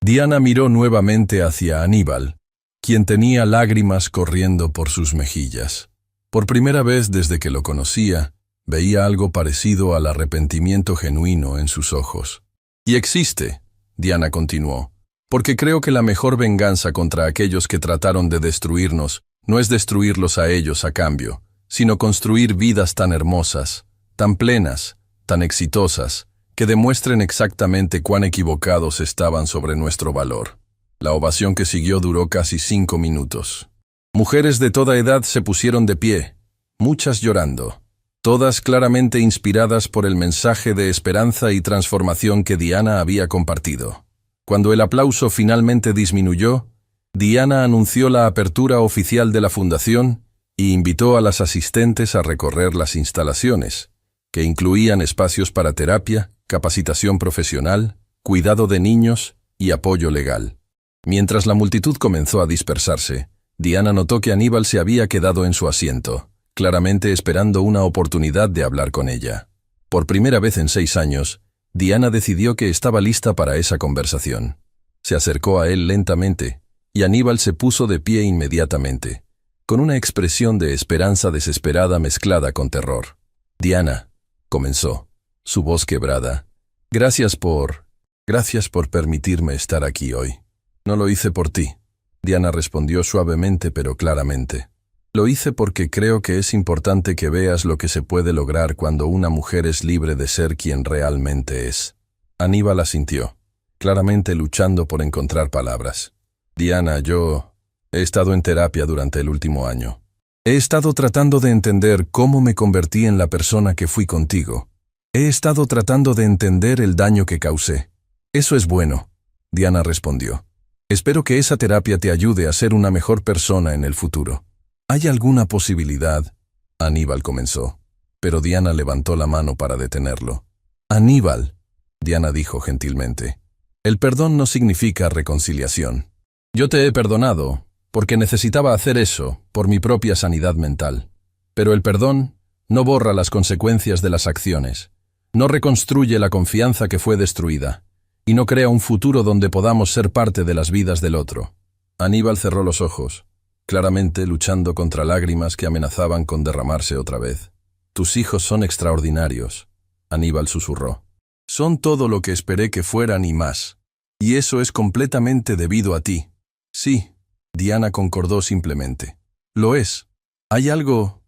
Diana miró nuevamente hacia Aníbal, quien tenía lágrimas corriendo por sus mejillas. Por primera vez desde que lo conocía, veía algo parecido al arrepentimiento genuino en sus ojos. Y existe, Diana continuó, porque creo que la mejor venganza contra aquellos que trataron de destruirnos no es destruirlos a ellos a cambio, sino construir vidas tan hermosas, tan plenas, tan exitosas, que demuestren exactamente cuán equivocados estaban sobre nuestro valor. La ovación que siguió duró casi 5 minutos. Mujeres de toda edad se pusieron de pie, muchas llorando, todas claramente inspiradas por el mensaje de esperanza y transformación que Diana había compartido. Cuando el aplauso finalmente disminuyó, Diana anunció la apertura oficial de la fundación y invitó a las asistentes a recorrer las instalaciones, que incluían espacios para terapia, capacitación profesional, cuidado de niños y apoyo legal. Mientras la multitud comenzó a dispersarse, Diana notó que Aníbal se había quedado en su asiento, claramente esperando una oportunidad de hablar con ella. Por primera vez en 6 años, Diana decidió que estaba lista para esa conversación. Se acercó a él lentamente, y Aníbal se puso de pie inmediatamente, con una expresión de esperanza desesperada mezclada con terror. «Diana», comenzó, su voz quebrada, Gracias por permitirme estar aquí hoy». «No lo hice por ti», Diana respondió suavemente pero claramente. «Lo hice porque creo que es importante que veas lo que se puede lograr cuando una mujer es libre de ser quien realmente es». Aníbal asintió, claramente luchando por encontrar palabras. «Diana, yo he estado en terapia durante el último año. He estado tratando de entender cómo me convertí en la persona que fui contigo. He estado tratando de entender el daño que causé». «Eso es bueno», Diana respondió. «Espero que esa terapia te ayude a ser una mejor persona en el futuro». «¿Hay alguna posibilidad?», Aníbal comenzó, pero Diana levantó la mano para detenerlo. «Aníbal», Diana dijo gentilmente, «el perdón no significa reconciliación. Yo te he perdonado porque necesitaba hacer eso por mi propia sanidad mental. Pero el perdón no borra las consecuencias de las acciones, no reconstruye la confianza que fue destruida, y no crea un futuro donde podamos ser parte de las vidas del otro». Aníbal cerró los ojos, claramente luchando contra lágrimas que amenazaban con derramarse otra vez. «Tus hijos son extraordinarios», Aníbal susurró. «Son todo lo que esperé que fueran y más. Y eso es completamente debido a ti. Sí, Diana concordó simplemente. Lo es. ¿Hay algo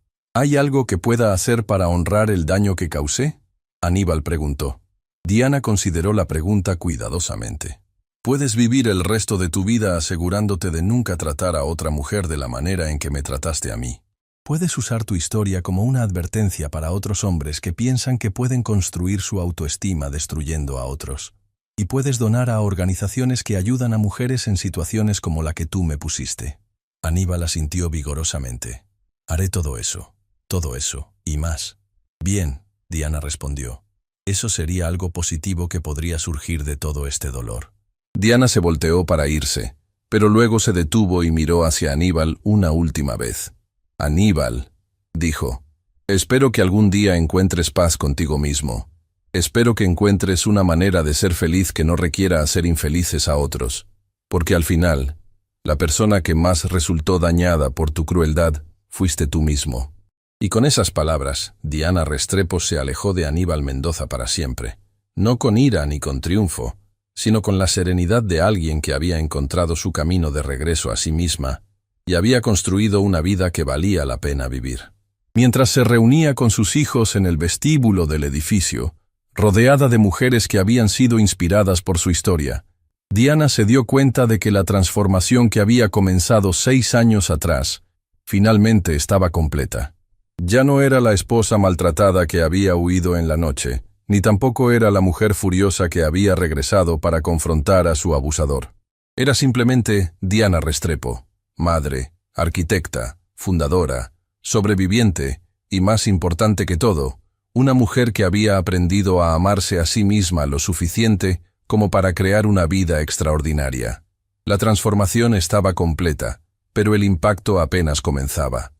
que pueda hacer para honrar el daño que causé? Aníbal preguntó. Diana consideró la pregunta cuidadosamente. Puedes vivir el resto de tu vida asegurándote de nunca tratar a otra mujer de la manera en que me trataste a mí. Puedes usar tu historia como una advertencia para otros hombres que piensan que pueden construir su autoestima destruyendo a otros. Y puedes donar a organizaciones que ayudan a mujeres en situaciones como la que tú me pusiste. Aníbal asintió vigorosamente. Haré todo eso, y más. Bien, Diana respondió. Eso sería algo positivo que podría surgir de todo este dolor. Diana se volteó para irse, pero luego se detuvo y miró hacia Aníbal una última vez. Aníbal, dijo, espero que algún día encuentres paz contigo mismo. Espero que encuentres una manera de ser feliz que no requiera hacer infelices a otros, porque al final, la persona que más resultó dañada por tu crueldad fuiste tú mismo. Y con esas palabras, Diana Restrepo se alejó de Aníbal Mendoza para siempre, no con ira ni con triunfo, sino con la serenidad de alguien que había encontrado su camino de regreso a sí misma y había construido una vida que valía la pena vivir. Mientras se reunía con sus hijos en el vestíbulo del edificio, rodeada de mujeres que habían sido inspiradas por su historia, Diana se dio cuenta de que la transformación que había comenzado 6 años atrás finalmente estaba completa. Ya no era la esposa maltratada que había huido en la noche, ni tampoco era la mujer furiosa que había regresado para confrontar a su abusador. Era simplemente Diana Restrepo, madre, arquitecta, fundadora, sobreviviente y, más importante que todo, una mujer que había aprendido a amarse a sí misma lo suficiente como para crear una vida extraordinaria. La transformación estaba completa, pero el impacto apenas comenzaba.